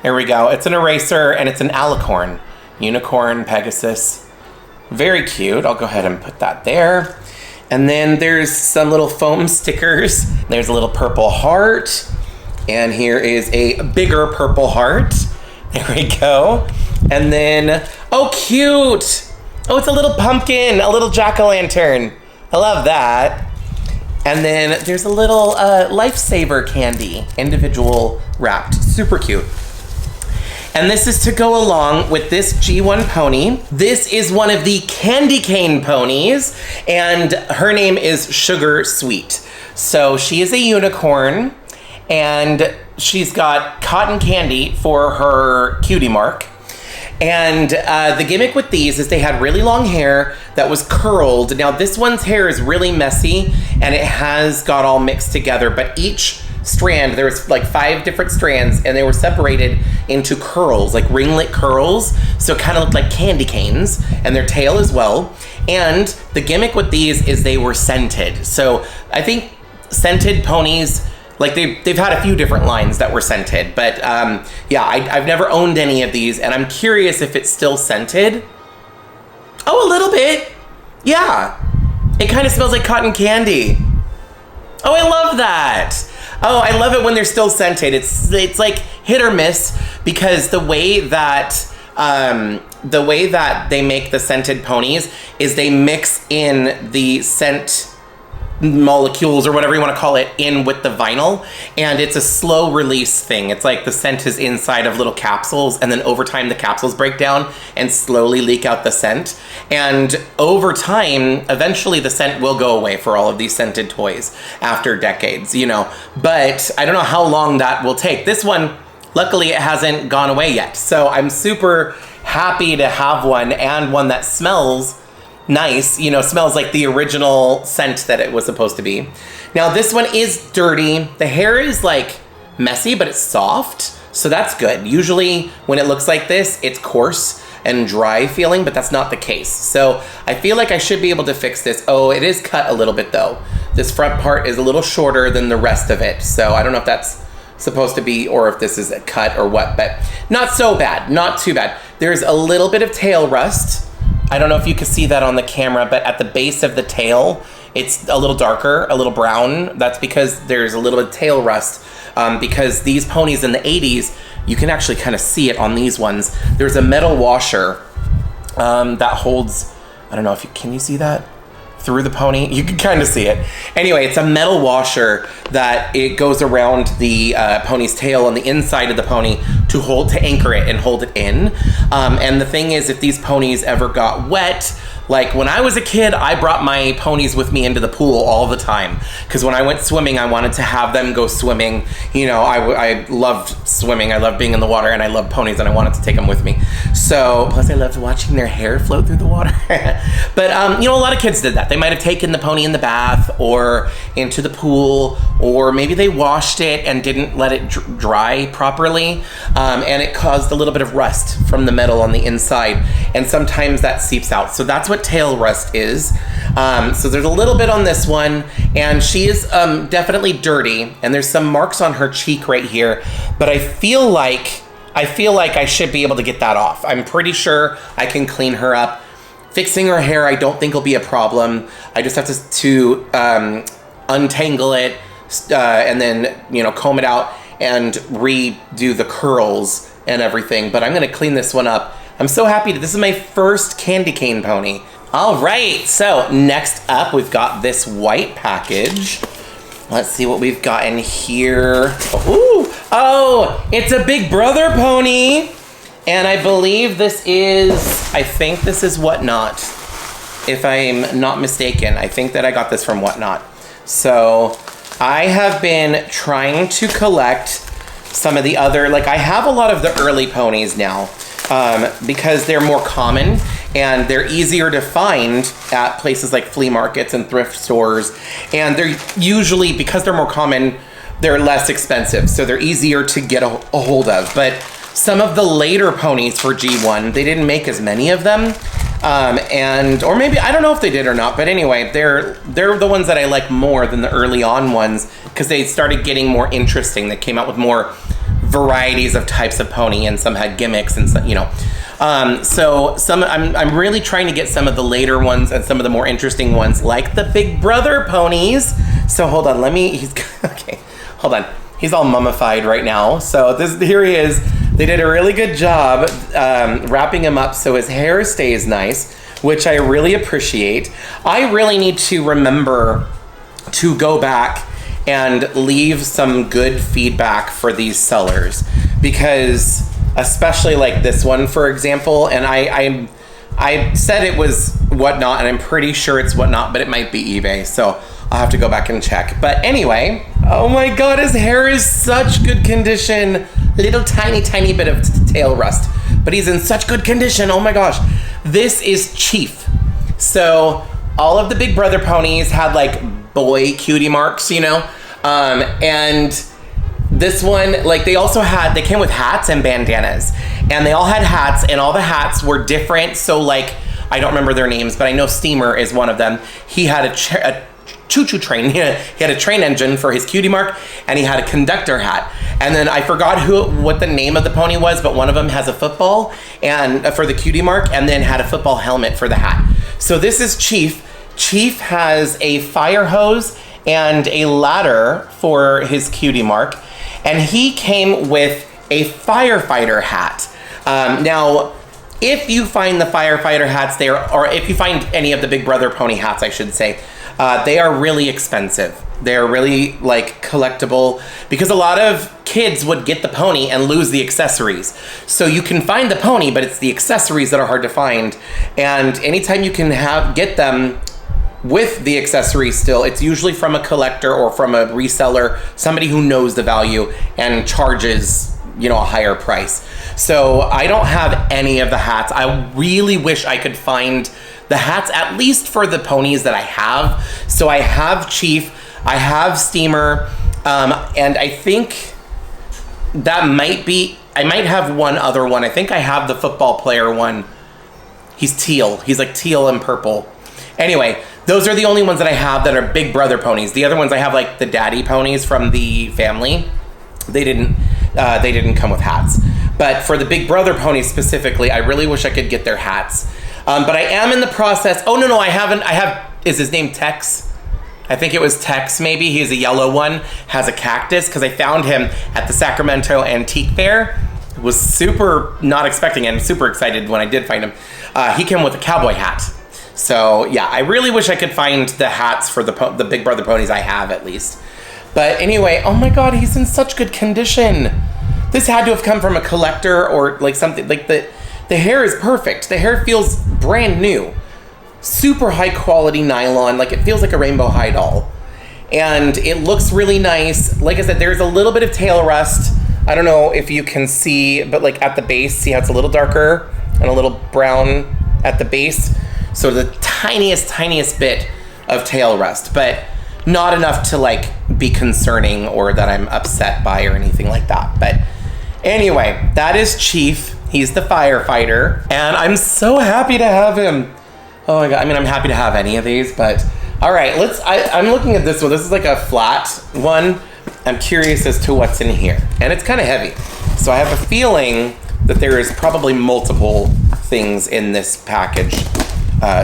There we go. It's an eraser and it's an alicorn. Unicorn, Pegasus. Very cute. I'll go ahead and put that there. And then there's some little foam stickers. There's a little purple heart. And here is a bigger purple heart. There we go. And then, oh, cute. Oh, it's a little pumpkin, a little jack-o'-lantern. I love that. And then there's a little lifesaver candy, individual wrapped. Super cute. And this is to go along with this G1 pony. This is one of the candy cane ponies, and her name is Sugar Sweet. So she is a unicorn, and she's got cotton candy for her cutie mark. And the gimmick with these is they had really long hair that was curled. Now this one's hair is really messy, and it has got all mixed together, but each strand, there was 5 different strands, and they were separated into curls, ringlet curls, so it kind of looked like candy canes, and their tail as well. And the gimmick with these is they were scented. So I think scented ponies, they've had a few different lines that were scented, but yeah, I've never owned any of these, and I'm curious if it's still scented. Oh, a little bit. Yeah, it kind of smells like cotton candy. Oh, I love that. Oh, I love it when they're still scented. It's hit or miss, because the way that they make the scented ponies is they mix in the scent molecules or whatever you want to call it in with the vinyl, and it's a slow release thing. It's like the scent is inside of little capsules, and then over time the capsules break down and slowly leak out the scent, and over time eventually the scent will go away for all of these scented toys after decades, but I don't know how long that will take. This one, luckily, it hasn't gone away yet, so I'm super happy to have one, and one that smells nice, smells like the original scent that it was supposed to be. Now this one is dirty. The hair is messy, but it's soft. So that's good. Usually when it looks like this, it's coarse and dry feeling, but that's not the case. So I feel like I should be able to fix this. Oh, it is cut a little bit though. This front part is a little shorter than the rest of it. So I don't know if that's supposed to be, or if this is a cut or what, but not so bad, not too bad. There's a little bit of tail rust. I don't know if you can see that on the camera, but at the base of the tail, it's a little darker, a little brown. That's because there's a little bit of tail rust. Because these ponies in the 80s, you can actually kind of see it on these ones. There's a metal washer that holds, I don't know if you, can you see that? Through the pony? You can kind of see it. Anyway, it's a metal washer that it goes around the pony's tail on the inside of the pony to anchor it and hold it in. And the thing is, if these ponies ever got wet, like when I was a kid, I brought my ponies with me into the pool all the time. Because when I went swimming, I wanted to have them go swimming. You know, I loved swimming. I loved being in the water, and I loved ponies, and I wanted to take them with me. So, plus I loved watching their hair float through the water. But, you know, a lot of kids did that. They might have taken the pony in the bath or into the pool, or maybe they washed it and didn't let it dry properly. And it caused a little bit of rust from the metal on the inside. And sometimes that seeps out. So that's what tail rust is. So there's a little bit on this one, and she is definitely dirty, and there's some marks on her cheek right here, but I feel like I should be able to get that off. I'm pretty sure I can clean her up. Fixing her hair, I don't think will be a problem. I just have to untangle it and then, you know, comb it out and redo the curls and everything, but I'm gonna clean this one up. I'm so happy that this is my first candy cane pony. All right, so next up, we've got this white package. Let's see what we've got in here. Ooh, oh, it's a Big Brother pony. And I believe this is, I think this is Whatnot. If I'm not mistaken, I think that I got this from Whatnot. So I have been trying to collect some of the other, like I have a lot of the early ponies now. Because they're more common and they're easier to find at places like flea markets and thrift stores. And they're usually, because they're more common, they're less expensive. So they're easier to get a hold of. But some of the later ponies for G1, they didn't make as many of them. Or maybe, I don't know if they did or not, but anyway, they're the ones that I like more than the early on ones because they started getting more interesting. They came out with more varieties of types of pony, and some had gimmicks and some, you know. So I'm really trying to get some of the later ones and some of the more interesting ones, like the Big Brother ponies. So hold on, okay, hold on. He's all mummified right now. So here he is. They did a really good job wrapping him up so his hair stays nice, which I really appreciate. I really need to remember to go back and leave some good feedback for these sellers, because especially like this one, for example, and I said it was Whatnot, and I'm pretty sure it's Whatnot, but it might be eBay, so I'll have to go back and check. But anyway, oh my God, his hair is such good condition. Little tiny bit of tail rust, but he's in such good condition. Oh my gosh. This is Chief. So all of the Big Brother ponies had like boy cutie marks, you know? And this one, like they came with hats and bandanas, and they all had hats, and all the hats were different. So like, I don't remember their names, but I know Steamer is one of them. He had a choo-choo train. He had a train engine for his cutie mark, and he had a conductor hat. And then I forgot what the name of the pony was, but one of them has a football and for the cutie mark, and then had a football helmet for the hat. So this is Chief. Chief has a fire hose and a ladder for his cutie mark, and he came with a firefighter hat. Now, if you find the firefighter hats or if you find any of the Big Brother pony hats, I should say, they are really expensive. They're really like collectible, because a lot of kids would get the pony and lose the accessories. So you can find the pony, but it's the accessories that are hard to find. And anytime you can get them with the accessories still, it's usually from a collector or from a reseller, somebody who knows the value and charges, you know, a higher price. So I don't have any of the hats. I really wish I could find the hats, at least for the ponies that I have. So I have Chief, I have Steamer, and I think that might be, I might have one other one. I think I have the football player one. He's teal. He's like teal and purple. Anyway, those are the only ones that I have that are Big Brother ponies. The other ones I have like the daddy ponies from the family. They didn't come with hats. But for the Big Brother ponies specifically, I really wish I could get their hats. But I am in the process. Oh, no, I haven't. Is his name Tex? I think it was Tex, maybe. He's a yellow one, has a cactus, because I found him at the Sacramento Antique Fair. Was super not expecting it. I'm super excited when I did find him. He came with a cowboy hat. So, yeah, I really wish I could find the hats for the Big Brother ponies I have, at least. But anyway, oh my God, he's in such good condition. This had to have come from a collector or like something. Like the hair is perfect. The hair feels brand new. Super high quality nylon. Like it feels like a rainbow high doll. And it looks really nice. Like I said, there's a little bit of tail rust. I don't know if you can see, but like at the base, see how it's a little darker and a little brown at the base. So the tiniest bit of tail rust, but not enough to like be concerning or that I'm upset by or anything like that. But anyway, that is Chief. He's the firefighter and I'm so happy to have him. Oh my God, I mean, I'm happy to have any of these, but all right, I'm looking at this one. This is like a flat one. I'm curious as to what's in here and it's kind of heavy. So I have a feeling that there is probably multiple things in this package.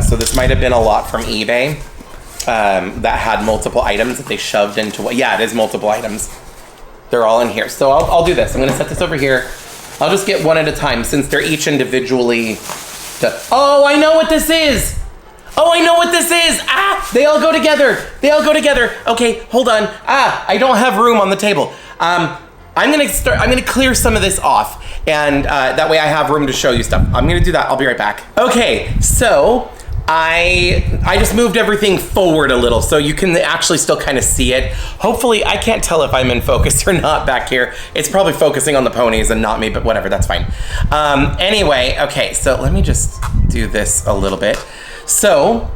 So this might have been a lot from eBay that had multiple items that they shoved into what? Yeah, it is multiple items. They're all in here. So I'll do this. I'm gonna set this over here. I'll just get one at a time since they're each individually. Oh, I know what this is. Oh, I know what this is. Ah, they all go together. They all go together. Okay, hold on. I don't have room on the table. I'm gonna clear some of this off and that way I have room to show you stuff. I'm gonna do that. I'll be right back. Okay, so I just moved everything forward a little so you can actually still kind of see it. Hopefully, I can't tell if I'm in focus or not back here. It's probably focusing on the ponies and not me, but whatever, that's fine. Anyway, okay, so let me just do this a little bit. So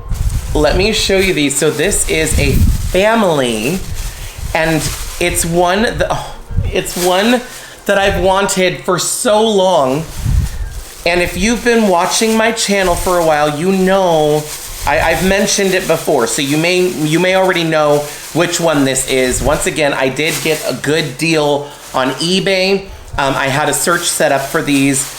let me show you these. So this is a family and it's one that I've wanted for so long. And if you've been watching my channel for a while, you know I've mentioned it before, so you may already know which one this is. Once again, I did get a good deal on eBay. I had a search set up for these.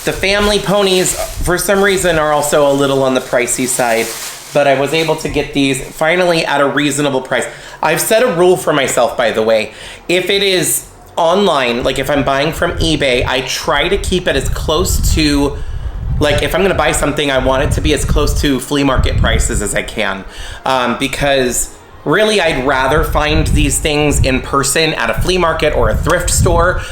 The family ponies, for some reason, are also a little on the pricey side, but I was able to get these finally at a reasonable price. I've set a rule for myself, by the way. If it is online, like if I'm buying from eBay, I try to keep it as close to, like if I'm gonna buy something, I want it to be as close to flea market prices as I can. Because really I'd rather find these things in person at a flea market or a thrift store.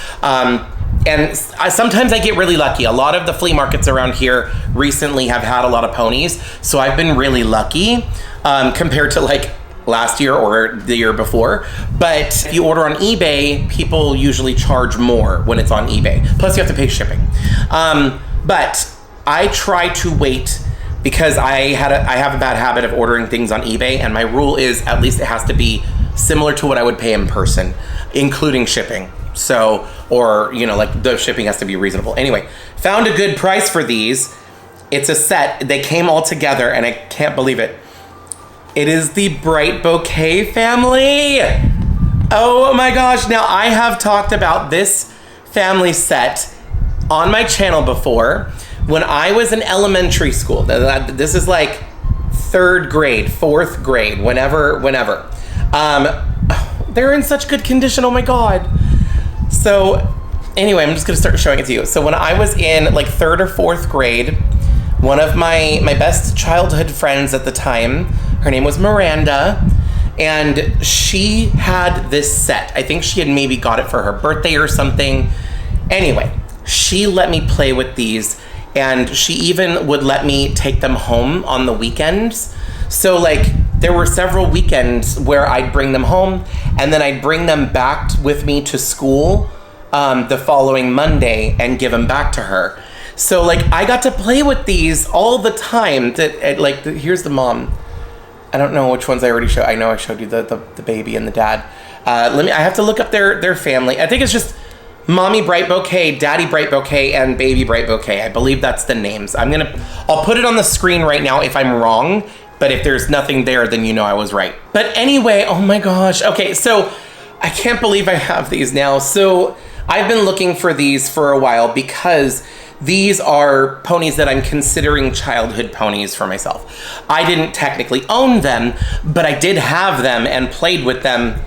And sometimes I get really lucky. A lot of the flea markets around here recently have had a lot of ponies. So I've been really lucky compared to like last year or the year before. But if you order on eBay, people usually charge more when it's on eBay. Plus you have to pay shipping. But I try to wait because I have a bad habit of ordering things on eBay, and my rule is at least it has to be similar to what I would pay in person, including shipping. So, or, you know, like the shipping has to be reasonable. Anyway, found a good price for these. It's a set. They came all together and I can't believe it. It is the Bright Bouquet family. Oh my gosh. Now I have talked about this family set on my channel before. When I was in elementary school, this is like 3rd grade, 4th grade, whenever. They're in such good condition, oh my God. So anyway, I'm just gonna start showing it to you. So when I was in like 3rd or 4th grade, one of my best childhood friends at the time, her name was Miranda, and she had this set. I think she had maybe got it for her birthday or something. Anyway, she let me play with these, and she even would let me take them home on the weekends. So like there were several weekends where I'd bring them home and then I'd bring them back with me to school the following Monday and give them back to her. So like I got to play with these all the time. Here's the mom. I don't know which ones I already showed. I know I showed you the baby and the dad. I have to look up their family. I think it's just Mommy Bright Bouquet, Daddy Bright Bouquet, and Baby Bright Bouquet. I believe that's the names. I'll put it on the screen right now if I'm wrong, but if there's nothing there, then you know I was right. But anyway, oh my gosh. Okay, so I can't believe I have these now. So I've been looking for these for a while because these are ponies that I'm considering childhood ponies for myself. I didn't technically own them, but I did have them and played with them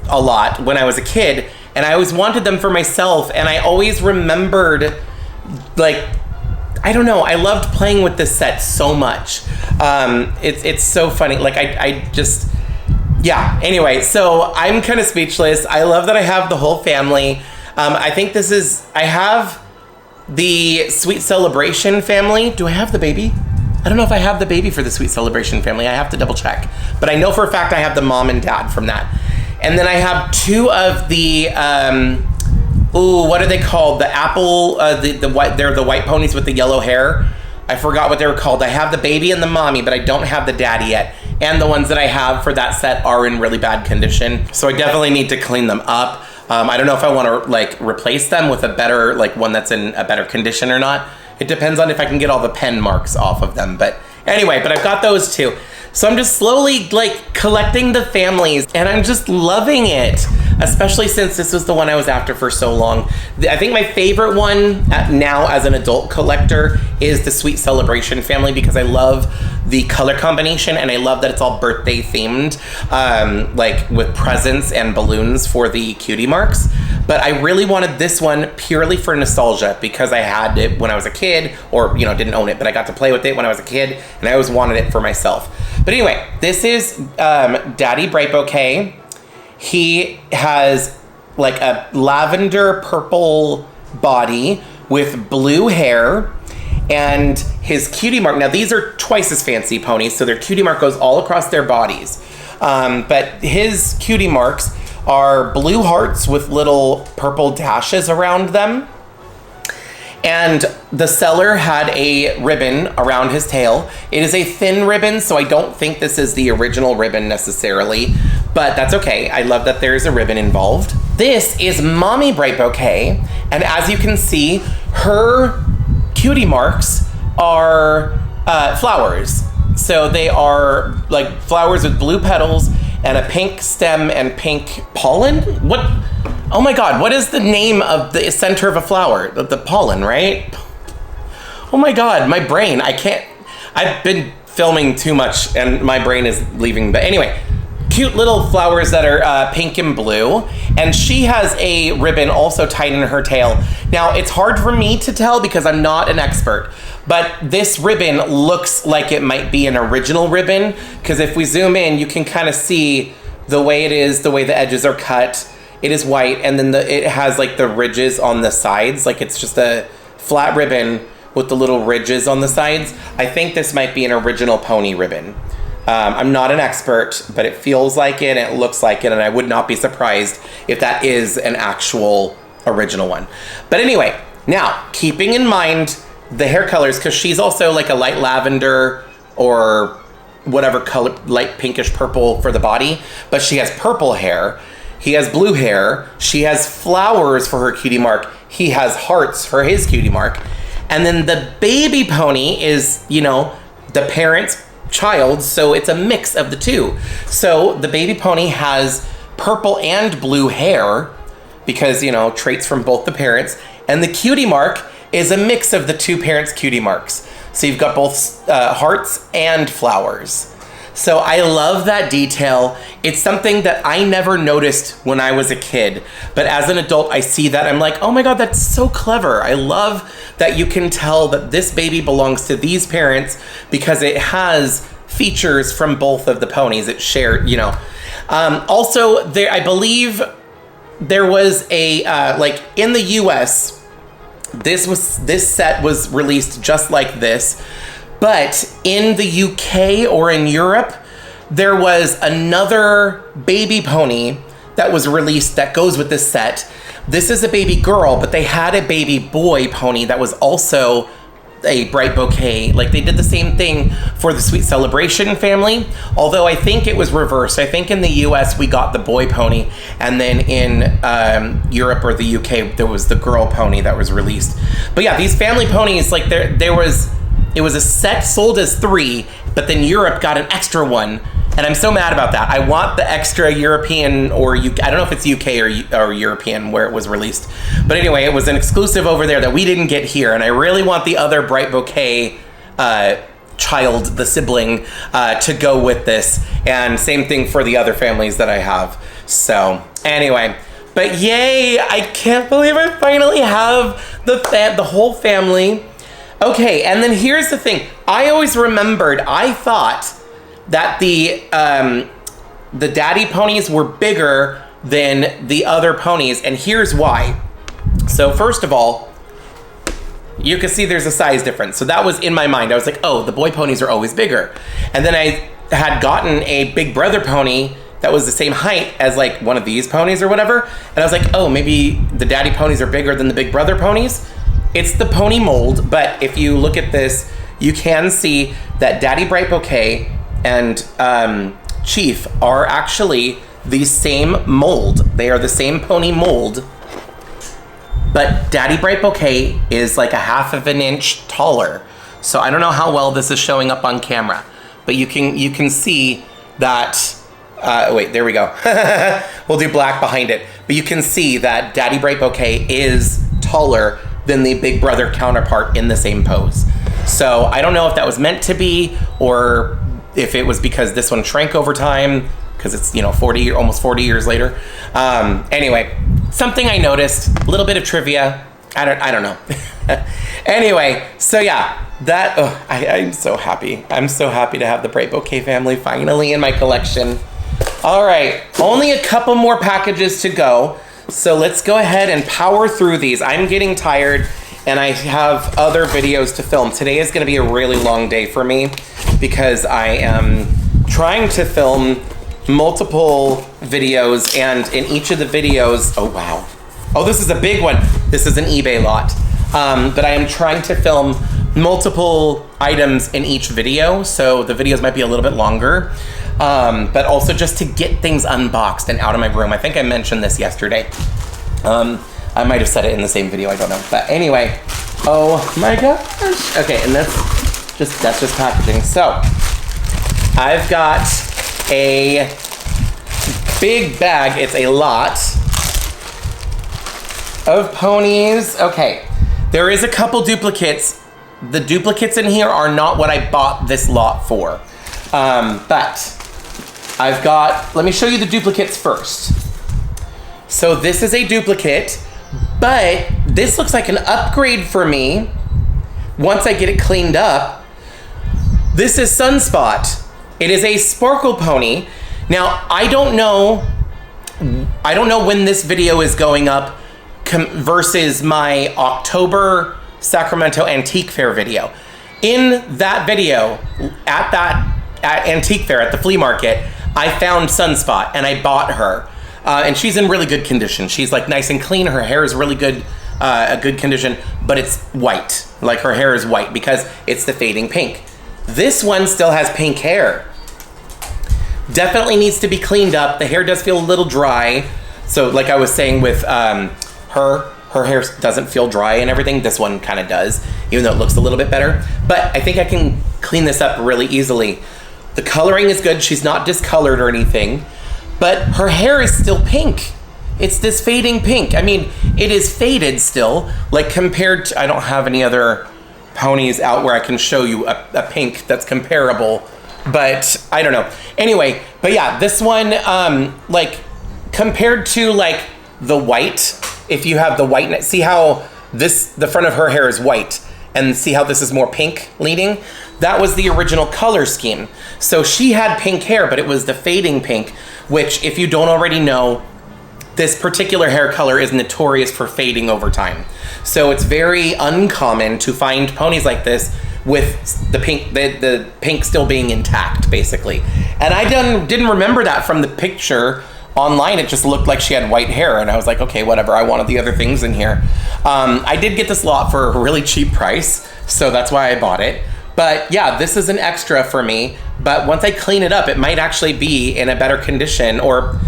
a lot when I was a kid. And I always wanted them for myself, and I always remembered, like, I don't know, I loved playing with this set so much. It's so funny. Like, I just, yeah. Anyway, so I'm kind of speechless. I love that I have the whole family. I think I have the Sweet Celebration family. Do I have the baby? I don't know if I have the baby for the Sweet Celebration family. I have to double check. But I know for a fact I have the mom and dad from that. And then I have two of the, what are they called? The apple, the white, they're the white ponies with the yellow hair. I forgot what they were called. I have the baby and the mommy, but I don't have the daddy yet. And the ones that I have for that set are in really bad condition. So I definitely need to clean them up. I don't know if I want to like replace them with a better, like one that's in a better condition or not. It depends on if I can get all the pen marks off of them. But anyway, but I've got those two. So I'm just slowly like collecting the families, and I'm just loving it, especially since this was the one I was after for so long. I think my favorite one now as an adult collector is the Sweet Celebration family because I love the color combination and I love that it's all birthday themed, like with presents and balloons for the cutie marks. But I really wanted this one purely for nostalgia because I had it when I was a kid, or didn't own it, but I got to play with it when I was a kid, and I always wanted it for myself. But anyway, this is Daddy Bright Bouquet. He has like a lavender purple body with blue hair, and his cutie mark. Now these are twice as fancy ponies, so their cutie mark goes all across their bodies. But his cutie marks are blue hearts with little purple dashes around them. And the seller had a ribbon around his tail. It is a thin ribbon, so I don't think this is the original ribbon necessarily, but that's okay. I love that there's a ribbon involved. This is Mommy Bright Bouquet, and as you can see, her cutie marks are flowers. So they are like flowers with blue petals and a pink stem and pink pollen. What? Oh my God, what is the name of the center of a flower? The pollen, right? Oh my God, my brain, I've been filming too much and my brain is leaving. But anyway, cute little flowers that are pink and blue. And she has a ribbon also tied in her tail. Now, it's hard for me to tell because I'm not an expert, but this ribbon looks like it might be an original ribbon, because if we zoom in, you can kind of see the way it is, the way the edges are cut. It is white, and then it has like the ridges on the sides, like it's just a flat ribbon with the little ridges on the sides. I think this might be an original pony ribbon. I'm not an expert, but it feels like it, and it looks like it, and I would not be surprised if that is an actual original one. But anyway, now, keeping in mind the hair colors, because she's also like a light lavender or whatever color, light pinkish purple for the body, but she has purple hair. He has blue hair. She has flowers for her cutie mark. He has hearts for his cutie mark. And then the baby pony is, the parent's child, so it's a mix of the two. So the baby pony has purple and blue hair because, traits from both the parents. And the cutie mark is a mix of the two parents' cutie marks. So you've got both hearts and flowers. So I love that detail. It's something that I never noticed when I was a kid, but as an adult, I see that. I'm like, oh my God, that's so clever. I love that you can tell that this baby belongs to these parents because it has features from both of the ponies. It shared, Also, I believe there was a, in the US, this set was released just like this. But in the UK or in Europe, there was another baby pony that was released that goes with this set. This is a baby girl, but they had a baby boy pony that was also a bright bouquet. Like they did the same thing for the Sweet Celebration family, although I think it was reversed. I think in the US we got the boy pony, and then in Europe or the UK there was the girl pony that was released. But yeah, these family ponies, like it was a set sold as 3, but then Europe got an extra one. And I'm so mad about that. I want the extra European or UK, I don't know if it's UK or European where it was released. But anyway, it was an exclusive over there that we didn't get here. And I really want the other bright bouquet child, the sibling, to go with this. And same thing for the other families that I have. So anyway, but yay, I can't believe I finally have the whole family. Okay, and then here's the thing. I always remembered, I thought that the daddy ponies were bigger than the other ponies, and here's why. So first of all, you can see there's a size difference. So that was in my mind. I was like, oh, the boy ponies are always bigger. And then I had gotten a big brother pony that was the same height as like one of these ponies or whatever. And I was like, oh, maybe the daddy ponies are bigger than the big brother ponies. It's the pony mold, but if you look at this, you can see that Daddy Bright Bouquet and Chief are actually the same mold. They are the same pony mold, but Daddy Bright Bouquet is like a 1/2 inch taller. So I don't know how well this is showing up on camera, but you can see that. Wait, there we go. We'll do black behind it, but you can see that Daddy Bright Bouquet is taller than the big brother counterpart in the same pose. So I don't know if that was meant to be, or if it was because this one shrank over time, because it's, you know, almost 40 years later. Anyway, something I noticed, a little bit of trivia. I don't know. Anyway, so yeah, I'm so happy. I'm so happy to have the Bright Bouquet family finally in my collection. All right, only a couple more packages to go. So let's go ahead and power through these. I'm getting tired and I have other videos to film. Today is gonna be a really long day for me because I am trying to film multiple videos, and in each of the videos, oh wow. Oh, this is a big one. This is an eBay lot. But I am trying to film multiple items in each video, so the videos might be a little bit longer. But also just to get things unboxed and out of my room. I think I mentioned this yesterday. I might have said it in the same video, I don't know. But anyway, oh my gosh. Okay, and that's just packaging. So, I've got a big bag. It's a lot of ponies. Okay, there is a couple duplicates. The duplicates in here are not what I bought this lot for. But I've got, let me show you the duplicates first. So this is a duplicate, but this looks like an upgrade for me once I get it cleaned up. This is Sunspot. It is a sparkle pony. Now, I don't know when this video is going up versus my October Sacramento Antique Fair video. In that video, at Antique Fair, at the flea market, I found Sunspot and I bought her. And she's in really good condition. She's like nice and clean. Her hair is really good, a good condition, but it's white. Like her hair is white because it's the fading pink. This one still has pink hair. Definitely needs to be cleaned up. The hair does feel a little dry. So like I was saying with her hair doesn't feel dry and everything. This one kind of does, even though it looks a little bit better. But I think I can clean this up really easily. The coloring is good. She's not discolored or anything, but her hair is still pink. It's this fading pink. I mean, it is faded still, like compared to, I don't have any other ponies out where I can show you a pink that's comparable, but I don't know. Anyway, but yeah, this one, like compared to like the white, if you have the white, see how the front of her hair is white, and see how this is more pink leaning? That was the original color scheme. So she had pink hair, but it was the fading pink, which if you don't already know, this particular hair color is notorious for fading over time. So it's very uncommon to find ponies like this with the pink still being intact, basically. And I didn't remember that from the picture online. It just looked like she had white hair, and I was like, okay, whatever. I wanted the other things in here. I did get this lot for a really cheap price, So that's why I bought it. But yeah, this is an extra for me. But once I clean it up, it might actually be in a better condition, or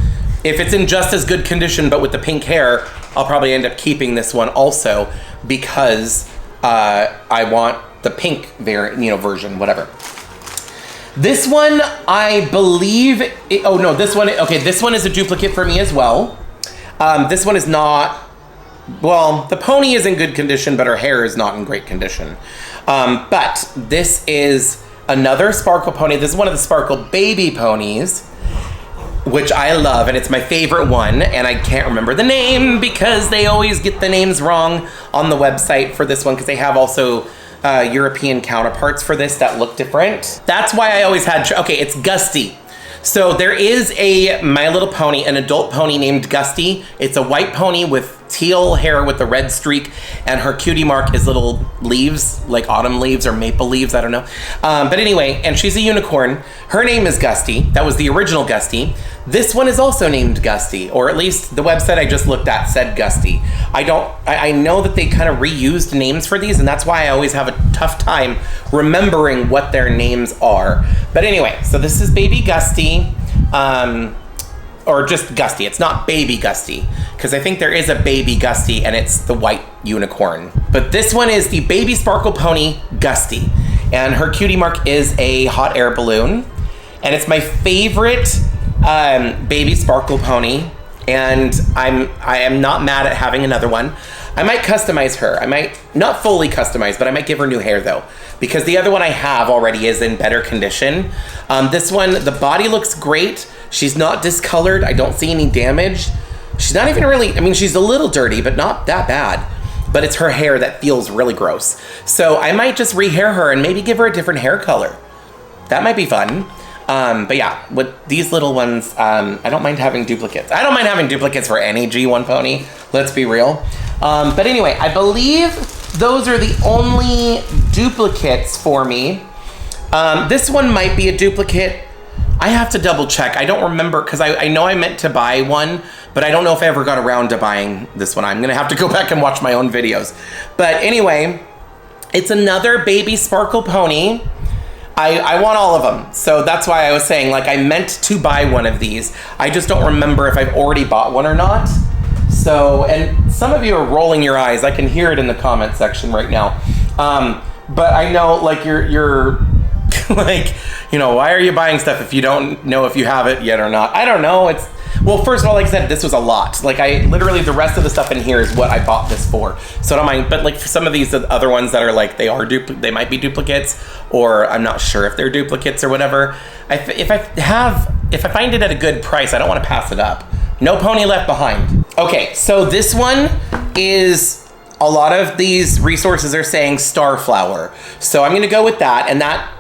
if it's in just as good condition but with the pink hair, I'll probably end up keeping this one also because I want the pink version, whatever. This one, I believe, this one is a duplicate for me as well. This one is not, well, the pony is in good condition, but her hair is not in great condition. But this is another sparkle pony. This is one of the sparkle baby ponies, which I love, and it's my favorite one, and I can't remember the name because they always get the names wrong on the website for this one because they have also European counterparts for this that look different. That's why I always had, okay, it's Gusty. So there is a My Little Pony, an adult pony named Gusty. It's a white pony with teal hair with a red streak, and her cutie mark is little leaves, like autumn leaves or maple leaves, I don't know. But anyway, and she's a unicorn. Her name is Gusty. That was the original Gusty. This one is also named Gusty, or at least the website I just looked at said Gusty. I know that they kind of reused names for these, and that's why I always have a tough time remembering what their names are. But anyway, so this is baby Gusty. Or just Gusty. It's not baby Gusty, because I think there is a baby Gusty and it's the white unicorn. But this one is the baby sparkle pony Gusty, and her cutie mark is a hot air balloon, and it's my favorite baby sparkle pony, and I am not mad at having another one. I might customize her. I might not fully customize, but I might give her new hair though, because the other one I have already is in better condition. This one, the body looks great. She's not discolored. I don't see any damage. She's not even really, I mean, she's a little dirty, but not that bad. But it's her hair that feels really gross. So I might just rehair her and maybe give her a different hair color. That might be fun. But yeah, with these little ones, I don't mind having duplicates. I don't mind having duplicates for any G1 pony, let's be real. But anyway, I believe those are the only duplicates for me. This one might be a duplicate. I have to double check. I don't remember, because I know I meant to buy one, but I don't know if I ever got around to buying this one. I'm gonna have to go back and watch my own videos. But anyway, it's another baby sparkle pony. I want all of them. So that's why I was saying, like, I meant to buy one of these. I just don't remember if I've already bought one or not. So, and some of you are rolling your eyes. I can hear it in the comment section right now. But I know, like, you're like, you know, why are you buying stuff if you don't know if you have it yet or not? I don't know. It's, well, first of all, like I said, this was a lot. Like, I literally, the rest of the stuff in here is what I bought this for. So I don't mind. But like for some of these other ones that are like, they might be duplicates, or I'm not sure if they're duplicates or whatever. If I find it at a good price, I don't want to pass it up. No pony left behind. Okay, so this one is, a lot of these resources are saying Starflower. So I'm gonna go with that, and that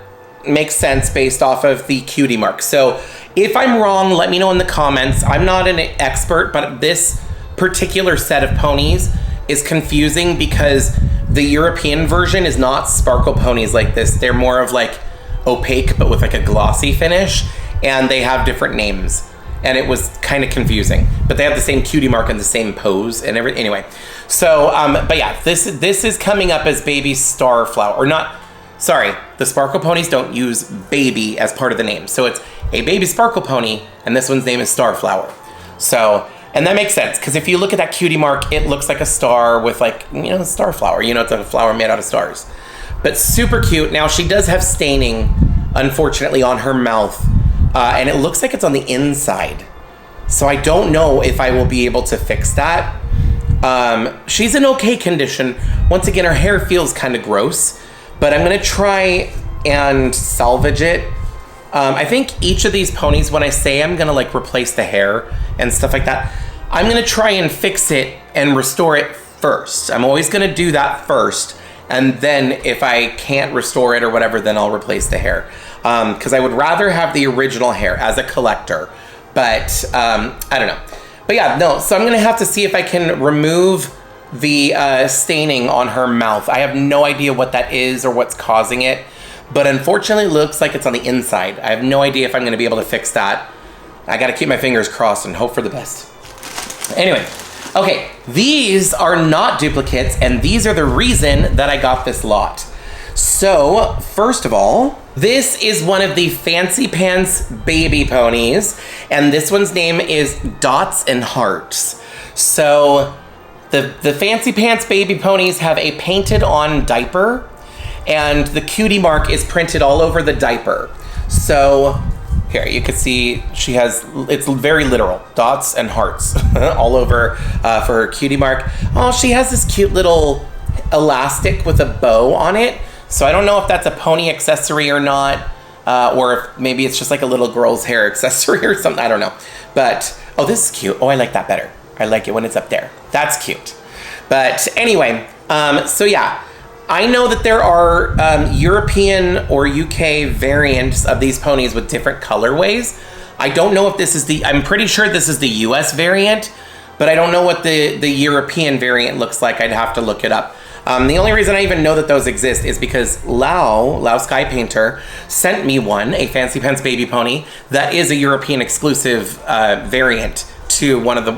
makes sense based off of the cutie mark. So if I'm wrong, let me know in the comments. I'm not an expert, but this particular set of ponies is confusing because the European version is not sparkle ponies like this. They're more of like opaque, but with like a glossy finish, and they have different names. And it was kind of confusing, but they have the same cutie mark and the same pose and everything. Anyway, so, but yeah, this is coming up as baby Starflower, or not, sorry, the sparkle ponies don't use baby as part of the name. So it's a baby sparkle pony, and this one's name is Starflower. So, and that makes sense, because if you look at that cutie mark, it looks like a star with, like, you know, a starflower. You know, it's like a flower made out of stars. But super cute. Now, she does have staining, unfortunately, on her mouth. And it looks like it's on the inside. So I don't know if I will be able to fix that. She's in okay condition. Once again, her hair feels kind of gross, but I'm gonna try and salvage it. I think each of these ponies, when I say I'm gonna like replace the hair and stuff like that, I'm gonna try and fix it and restore it first. I'm always gonna do that first. And then if I can't restore it or whatever, then I'll replace the hair. Because I would rather have the original hair as a collector. But I don't know. But yeah, no, so I'm gonna have to see if I can remove the staining on her mouth. I have no idea what that is or what's causing it. But unfortunately, it looks like it's on the inside. I have no idea if I'm gonna be able to fix that. I gotta keep my fingers crossed and hope for the best. Anyway. Okay, these are not duplicates, and these are the reason that I got this lot. So, first of all, this is one of the Fancy Pants baby ponies, and this one's name is Dots and Hearts. So, the Fancy Pants baby ponies have a painted on diaper, and the cutie mark is printed all over the diaper. So, here, you can see she has, it's very literal, dots and hearts all over for her cutie mark. Oh, she has this cute little elastic with a bow on it. So I don't know if that's a pony accessory or not, or if maybe it's just like a little girl's hair accessory or something, I don't know. But, oh, this is cute. Oh, I like that better. I like it when it's up there. That's cute. But anyway, so yeah. I know that there are European or UK variants of these ponies with different colorways. I don't know if this is I'm pretty sure this is the US variant, but I don't know what the European variant looks like. I'd have to look it up. The only reason I even know that those exist is because Lau Sky Painter sent me one, a Fancy Pants baby pony, that is a European exclusive variant to one of the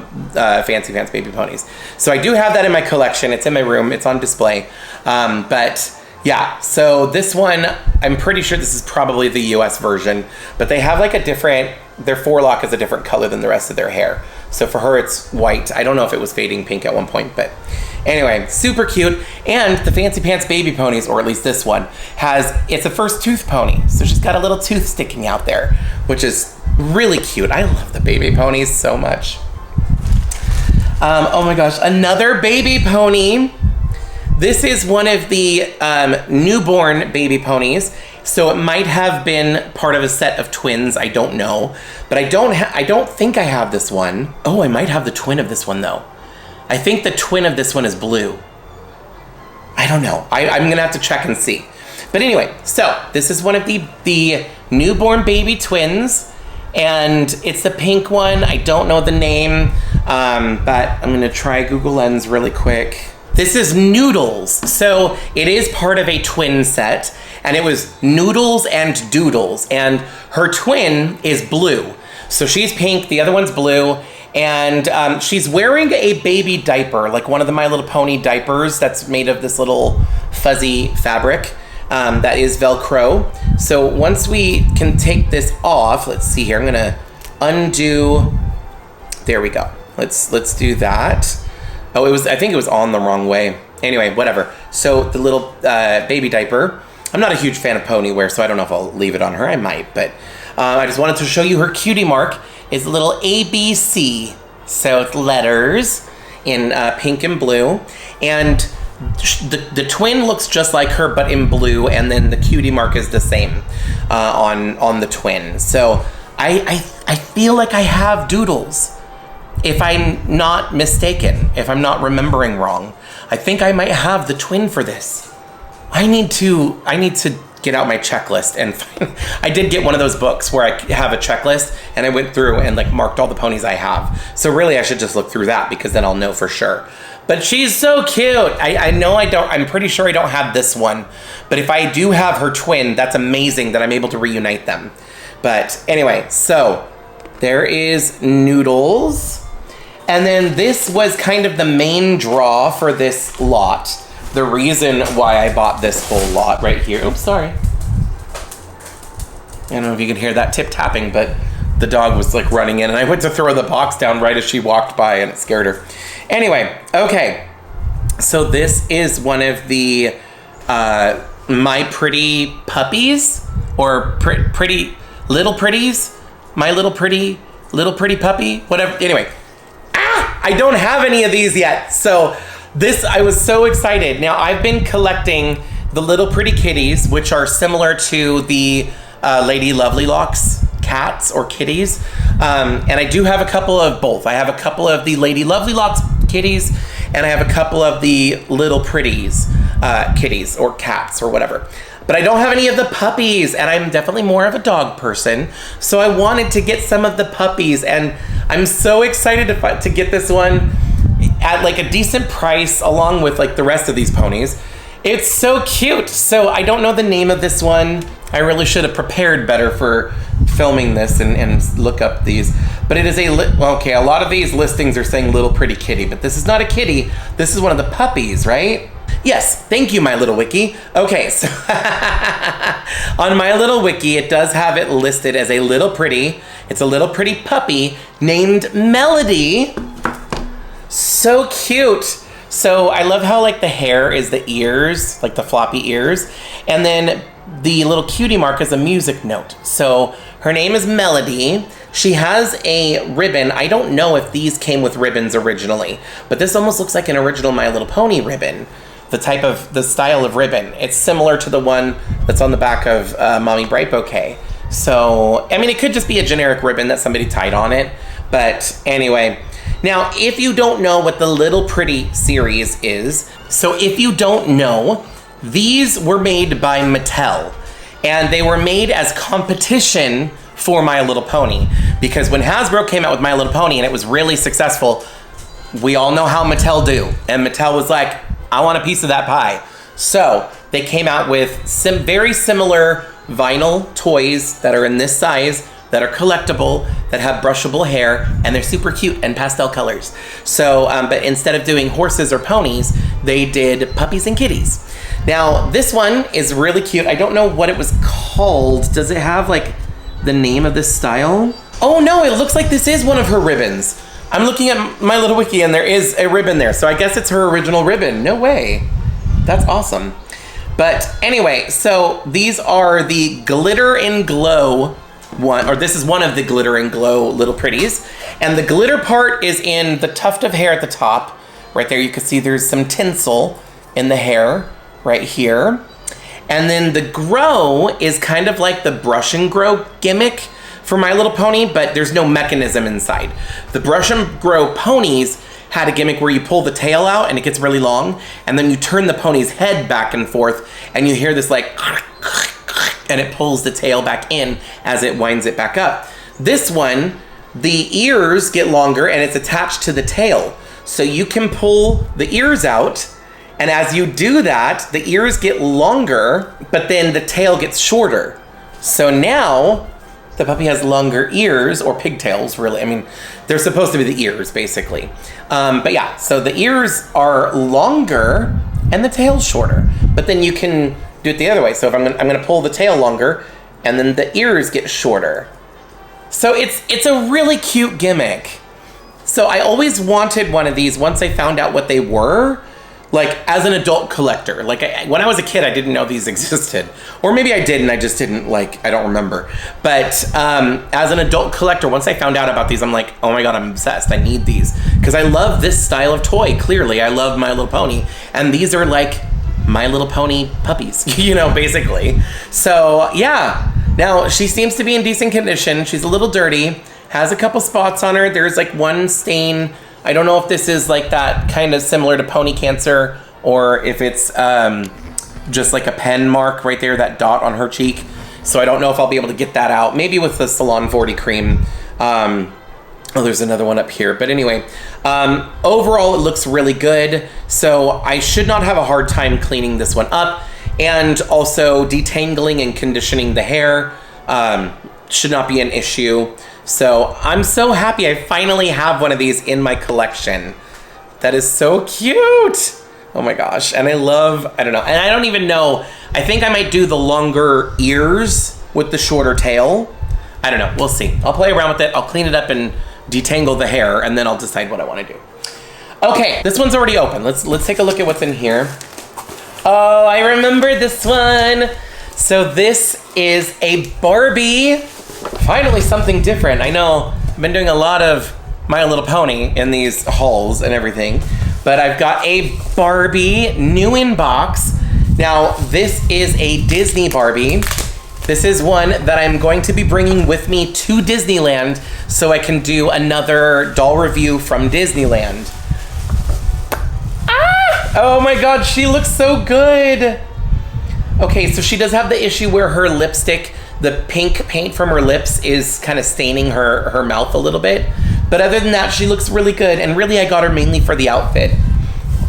Fancy Pants baby ponies. So I do have that in my collection. It's in my room. It's on display. But yeah, so this one, I'm pretty sure this is probably the US version, but they have like a different, their forelock is a different color than the rest of their hair. So for her, it's white. I don't know if it was fading pink at one point, but anyway, super cute. And the Fancy Pants baby ponies, or at least this one, it's a first tooth pony. So she's got a little tooth sticking out there, which is really cute. I love the baby ponies so much. Oh my gosh, another baby pony. This is one of the newborn baby ponies. So it might have been part of a set of twins. I don't know, but I don't think I have this one. Oh, I might have the twin of this one though. I think the twin of this one is blue. I don't know. I'm gonna have to check and see. But anyway, so this is one of the newborn baby twins, and it's the pink one. I don't know the name, but I'm gonna try Google Lens really quick. This is Noodles. So it is part of a twin set, and it was Noodles and Doodles, and her twin is blue. So she's pink, the other one's blue, and she's wearing a baby diaper, like one of the My Little Pony diapers that's made of this little fuzzy fabric that is Velcro. So once we can take this off, let's see here, I'm gonna undo, there we go. Let's do that. Oh, I think it was on the wrong way. Anyway, whatever. So the little baby diaper, I'm not a huge fan of pony wear, so I don't know if I'll leave it on her. I might, but I just wanted to show you her cutie mark is a little ABC. So it's letters in pink and blue. And the twin looks just like her, but in blue, and then the cutie mark is the same on the twin. So I feel like I have Doodles. If I'm not mistaken, if I'm not remembering wrong, I think I might have the twin for this. I need to get out my checklist and I did get one of those books where I have a checklist, and I went through and like marked all the ponies I have. So really I should just look through that, because then I'll know for sure. But she's so cute. I know I'm pretty sure I don't have this one, but if I do have her twin, that's amazing that I'm able to reunite them. But anyway, so there is Noodles. And then this was kind of the main draw for this lot. The reason why I bought this whole lot right here. Oops, sorry. I don't know if you can hear that tip tapping, but the dog was like running in, and I went to throw the box down right as she walked by, and it scared her. Anyway, okay. So this is one of the My Pretty Puppies, or Pretty Little Pretties. My Little Pretty Puppy, whatever. Anyway. I don't have any of these yet. So I was so excited. Now I've been collecting the Little Pretty Kitties, which are similar to the Lady Lovely Locks cats or kitties. And I do have a couple of both. I have a couple of the Lady Lovely Locks kitties, and I have a couple of the Little Pretties kitties or cats or whatever. But I don't have any of the puppies, and I'm definitely more of a dog person. So I wanted to get some of the puppies, and I'm so excited to get this one at like a decent price along with like the rest of these ponies. It's so cute. So I don't know the name of this one. I really should have prepared better for filming this and look up these. But it is a lot of these listings are saying Little Pretty Kitty, but this is not a kitty. This is one of the puppies, right? Yes, thank you, My Little Wiki. Okay, so on My Little Wiki, it does have it listed as a little pretty. It's a little pretty puppy named Melody. So cute. So I love how like the hair is the ears, like the floppy ears. And then the little cutie mark is a music note. So her name is Melody. She has a ribbon. I don't know if these came with ribbons originally, but this almost looks like an original My Little Pony ribbon. The style of ribbon. It's similar to the one that's on the back of Mommy Bright Bouquet. So, I mean, it could just be a generic ribbon that somebody tied on it. But anyway, now, if you don't know what the Little Pretty series is, so if you don't know, these were made by Mattel. And they were made as competition for My Little Pony. Because when Hasbro came out with My Little Pony and it was really successful, we all know how Mattel do. And Mattel was like, I want a piece of that pie. So they came out with some very similar vinyl toys that are in this size, that are collectible, that have brushable hair, and they're super cute and pastel colors. So, but instead of doing horses or ponies, they did puppies and kitties. Now, this one is really cute. I don't know what it was called. Does it have like the name of this style? Oh no, it looks like this is one of her ribbons. I'm looking at My Little Wiki and there is a ribbon there. So I guess it's her original ribbon. No way. That's awesome. But anyway, so these are the Glitter and Glow one, or this is one of the Glitter and Glow Little Pretties. And the glitter part is in the tuft of hair at the top. Right there, you can see there's some tinsel in the hair right here. And then the grow is kind of like the brush and grow gimmick for My Little Pony, but there's no mechanism inside. The brush and grow ponies had a gimmick where you pull the tail out and it gets really long, and then you turn the pony's head back and forth, and you hear this like, and it pulls the tail back in as it winds it back up. This one, the ears get longer and it's attached to the tail. So you can pull the ears out, and as you do that, the ears get longer, but then the tail gets shorter. So now, the puppy has longer ears, or pigtails, really. I mean, they're supposed to be the ears, basically. But yeah, so the ears are longer and the tail's shorter. But then you can do it the other way. So if I'm gonna pull the tail longer, and then the ears get shorter. So it's a really cute gimmick. So I always wanted one of these once I found out what they were. Like, as an adult collector. Like, when I was a kid, I didn't know these existed. Or maybe I did and I just didn't, like, I don't remember. But as an adult collector, once I found out about these, I'm like, oh my God, I'm obsessed. I need these. Because I love this style of toy, clearly. I love My Little Pony. And these are, like, My Little Pony puppies, you know, basically. So, yeah. Now, she seems to be in decent condition. She's a little dirty. Has a couple spots on her. There's, like, one stain. I don't know if this is like that kind of similar to pony cancer, or if it's just like a pen mark right there, that dot on her cheek. So I don't know if I'll be able to get that out. Maybe with the Salon 40 cream. Oh, there's another one up here. But anyway, overall it looks really good. So I should not have a hard time cleaning this one up. And also detangling and conditioning the hair should not be an issue. So I'm so happy I finally have one of these in my collection. That is so cute. Oh my gosh. And I don't know. And I don't even know. I think I might do the longer ears with the shorter tail. I don't know. We'll see. I'll play around with it. I'll clean it up and detangle the hair, and then I'll decide what I want to do. Okay, this one's already open. Let's take a look at what's in here. Oh, I remember this one. So this is a Barbie. Finally something different. I know I've been doing a lot of My Little Pony in these hauls and everything, but I've got a Barbie new in box. Now this is a Disney Barbie. This is one that I'm going to be bringing with me to Disneyland so I can do another doll review from Disneyland. Ah! Oh my God, she looks so good. Okay, so she does have the issue where her lipstick, the pink paint from her lips is kind of staining her mouth a little bit. But other than that, she looks really good. And really, I got her mainly for the outfit.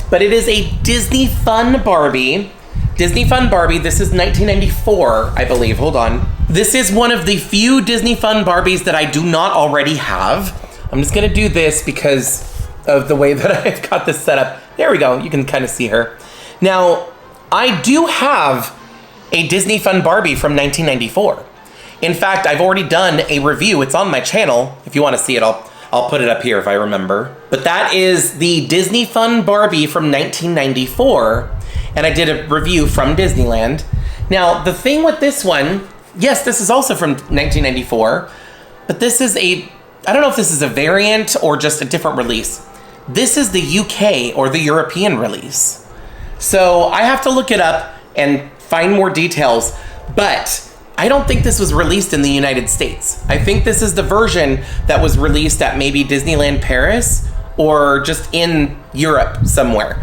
But it is a Disney Fun Barbie. Disney Fun Barbie. This is 1994, I believe. Hold on. This is one of the few Disney Fun Barbies that I do not already have. I'm just going to do this because of the way that I've got this set up. There we go. You can kind of see her. Now, I do have a Disney Fun Barbie from 1994. In fact, I've already done a review. It's on my channel. If you want to see it, I'll put it up here if I remember. But that is the Disney Fun Barbie from 1994. And I did a review from Disneyland. Now, the thing with this one, yes, this is also from 1994, but this is I don't know if this is a variant or just a different release. This is the UK or the European release. So I have to look it up and find more details, but I don't think this was released in the United States. I think this is the version that was released at maybe Disneyland Paris or just in Europe somewhere.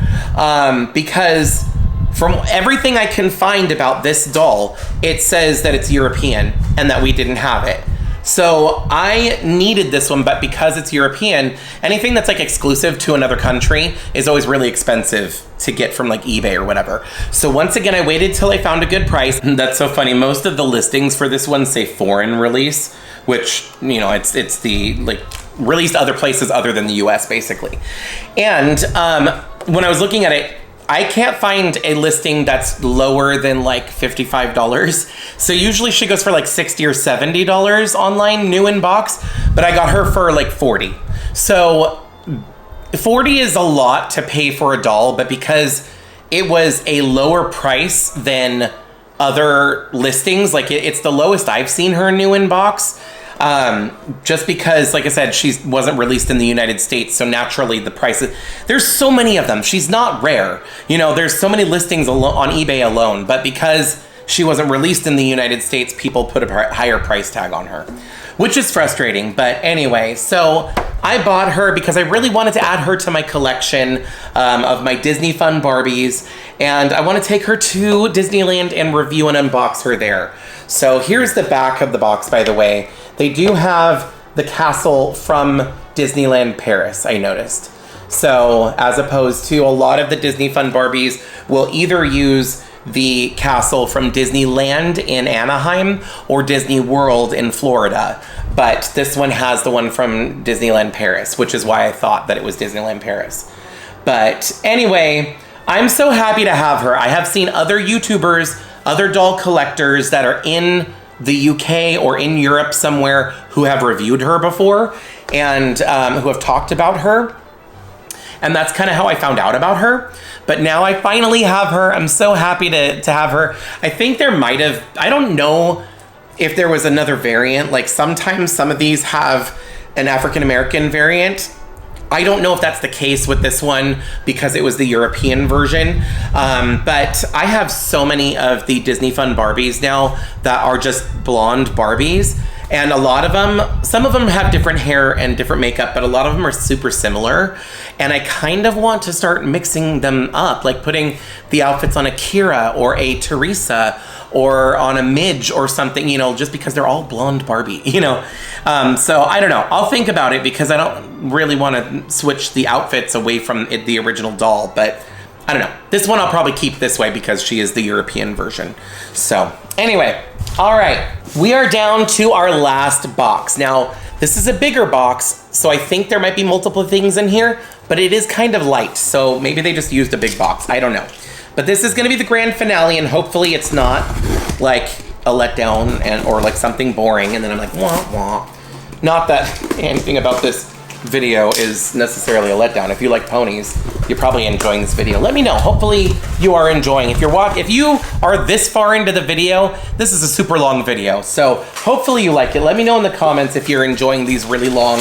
Because from everything I can find about this doll, it says that it's European and that we didn't have it. So I needed this one, but because it's European, anything that's like exclusive to another country is always really expensive to get from like eBay or whatever. So once again, I waited till I found a good price. That's so funny. Most of the listings for this one say foreign release, which, you know, it's the like released other places other than the US basically. And when I was looking at it, I can't find a listing that's lower than like $55. So usually she goes for like $60 or $70 online, new in box, but I got her for like $40. So $40 is a lot to pay for a doll, but because it was a lower price than other listings, like it's the lowest I've seen her new in box. Just because, like I said, she wasn't released in the United States, so naturally the prices, there's so many of them. She's not rare. You know, there's so many listings on eBay alone, but because she wasn't released in the United States, people put a higher price tag on her, which is frustrating. But anyway, so I bought her because I really wanted to add her to my collection of my Disney Fun Barbies, and I want to take her to Disneyland and review and unbox her there. So here's the back of the box, by the way. They do have the castle from Disneyland Paris, I noticed. So as opposed to a lot of the Disney Fun Barbies will either use the castle from Disneyland in Anaheim or Disney World in Florida. But this one has the one from Disneyland Paris, which is why I thought that it was Disneyland Paris. But anyway, I'm so happy to have her. I have seen other YouTubers, other doll collectors that are in the UK or in Europe somewhere who have reviewed her before and who have talked about her. And that's kind of how I found out about her. But now I finally have her. I'm so happy to have her. I think there might have, I don't know if there was another variant. Like sometimes some of these have an African-American variant. I don't know if that's the case with this one because it was the European version. But I have so many of the Disney Fun Barbies now that are just blonde Barbies. And a lot of them, some of them have different hair and different makeup, but a lot of them are super similar. And I kind of want to start mixing them up, like putting the outfits on a Kira or a Teresa or on a Midge or something, you know, just because they're all blonde Barbie, you know. So I don't know. I'll think about it because I don't really want to switch the outfits away from the original doll, but I don't know. This one I'll probably keep this way because she is the European version. So anyway, all right. We are down to our last box. Now, this is a bigger box, so I think there might be multiple things in here, but it is kind of light, so maybe they just used a big box. I don't know. But this is gonna be the grand finale, and hopefully it's not like a letdown or like something boring, and then I'm like, wah, wah. Not that anything about this video is necessarily a letdown. If you like ponies, you're probably enjoying this video. Let me know. Hopefully you are enjoying. If you are this far into the video, this is a super long video. So hopefully you like it. Let me know in the comments if you're enjoying these really long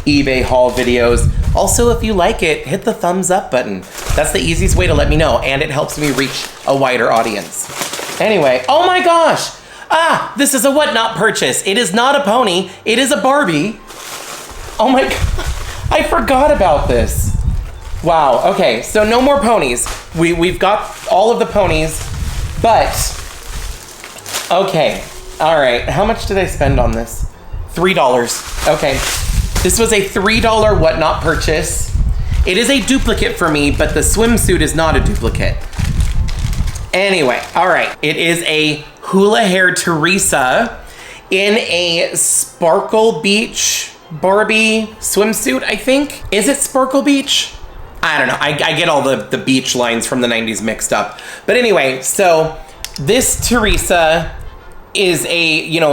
eBay haul videos. Also, if you like it, hit the thumbs up button. That's the easiest way to let me know, and it helps me reach a wider audience. Anyway, oh my gosh. This is a whatnot purchase. It is not a pony. It is a Barbie. Oh my God, I forgot about this. Wow, okay, so no more ponies. We've got all of the ponies, but, okay, all right. How much did I spend on this? $3, okay. This was a $3 whatnot purchase. It is a duplicate for me, but the swimsuit is not a duplicate. Anyway, all right. It is a hula hair Teresa in a Sparkle Beach Barbie swimsuit, I think. Is it Sparkle Beach? I don't know. I get all the beach lines from the 90s mixed up. But anyway, so this Teresa is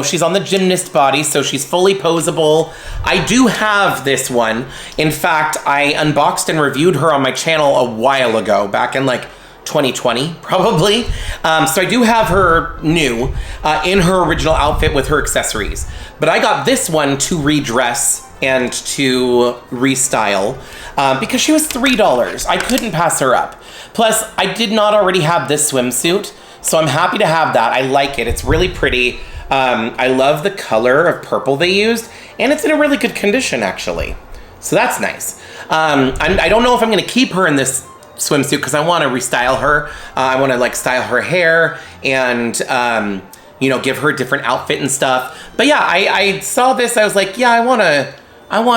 she's on the gymnast body, so she's fully posable. I do have this one. In fact, I unboxed and reviewed her on my channel a while ago, back in like 2020, probably. So I do have her new in her original outfit with her accessories. But I got this one to redress and to restyle because she was $3. I couldn't pass her up. Plus, I did not already have this swimsuit, so I'm happy to have that. I like it. It's really pretty. I love the color of purple they used, and it's in a really good condition, actually. So that's nice. I don't know if I'm going to keep her in this swimsuit because I want to restyle her. I want to like style her hair and give her a different outfit and stuff. But yeah, I saw this. I was like, yeah, I want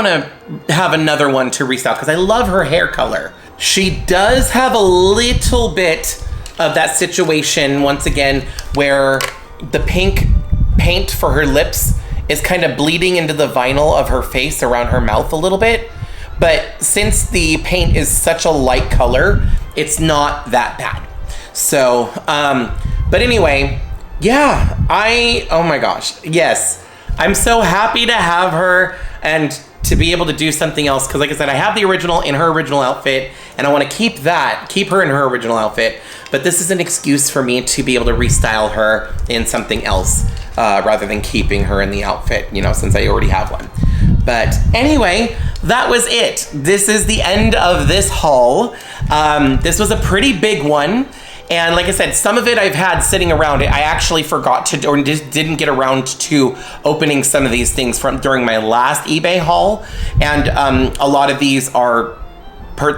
to have another one to restyle because I love her hair color. She does have a little bit of that situation once again where the pink paint for her lips is kind of bleeding into the vinyl of her face around her mouth a little bit. But since the paint is such a light color, it's not that bad. So, but anyway, yeah, oh my gosh, yes. I'm so happy to have her and to be able to do something else. Because like I said, I have the original in her original outfit and I want to keep her in her original outfit. But this is an excuse for me to be able to restyle her in something else rather than keeping her in the outfit, since I already have one. But anyway, that was it. This is the end of this haul. This was a pretty big one. And like I said, some of it I've had sitting around. I actually forgot to, or just didn't get around to opening some of these things during my last eBay haul. And a lot of these are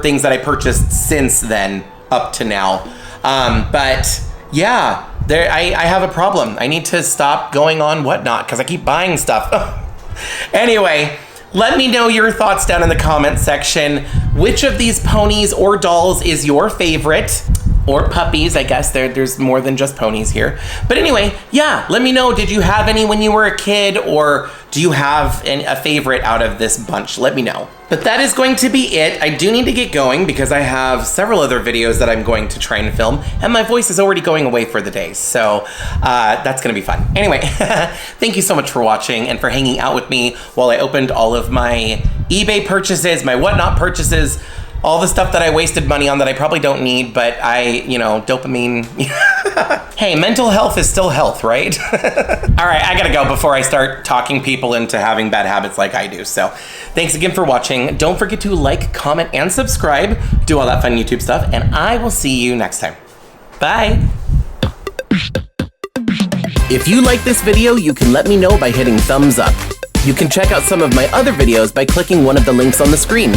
things that I purchased since then up to now. But yeah, I have a problem. I need to stop going on Whatnot because I keep buying stuff. Anyway, let me know your thoughts down in the comment section. Which of these ponies or dolls is your favorite? Or puppies, I guess. There's more than just ponies here. But anyway, yeah, let me know. Did you have any when you were a kid? Or do you have a favorite out of this bunch? Let me know. But that is going to be it. I do need to get going because I have several other videos that I'm going to try and film. And my voice is already going away for the day. So that's going to be fun. Anyway, thank you so much for watching and for hanging out with me while I opened all of my eBay purchases, my Whatnot purchases, all the stuff that I wasted money on that I probably don't need, but dopamine. Hey, mental health is still health, right? All right, I gotta go before I start talking people into having bad habits like I do. So thanks again for watching. Don't forget to like, comment, and subscribe. Do all that fun YouTube stuff, and I will see you next time. Bye. If you like this video, you can let me know by hitting thumbs up. You can check out some of my other videos by clicking one of the links on the screen.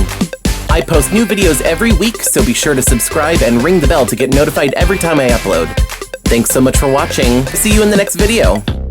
I post new videos every week, so be sure to subscribe and ring the bell to get notified every time I upload. Thanks so much for watching. See you in the next video.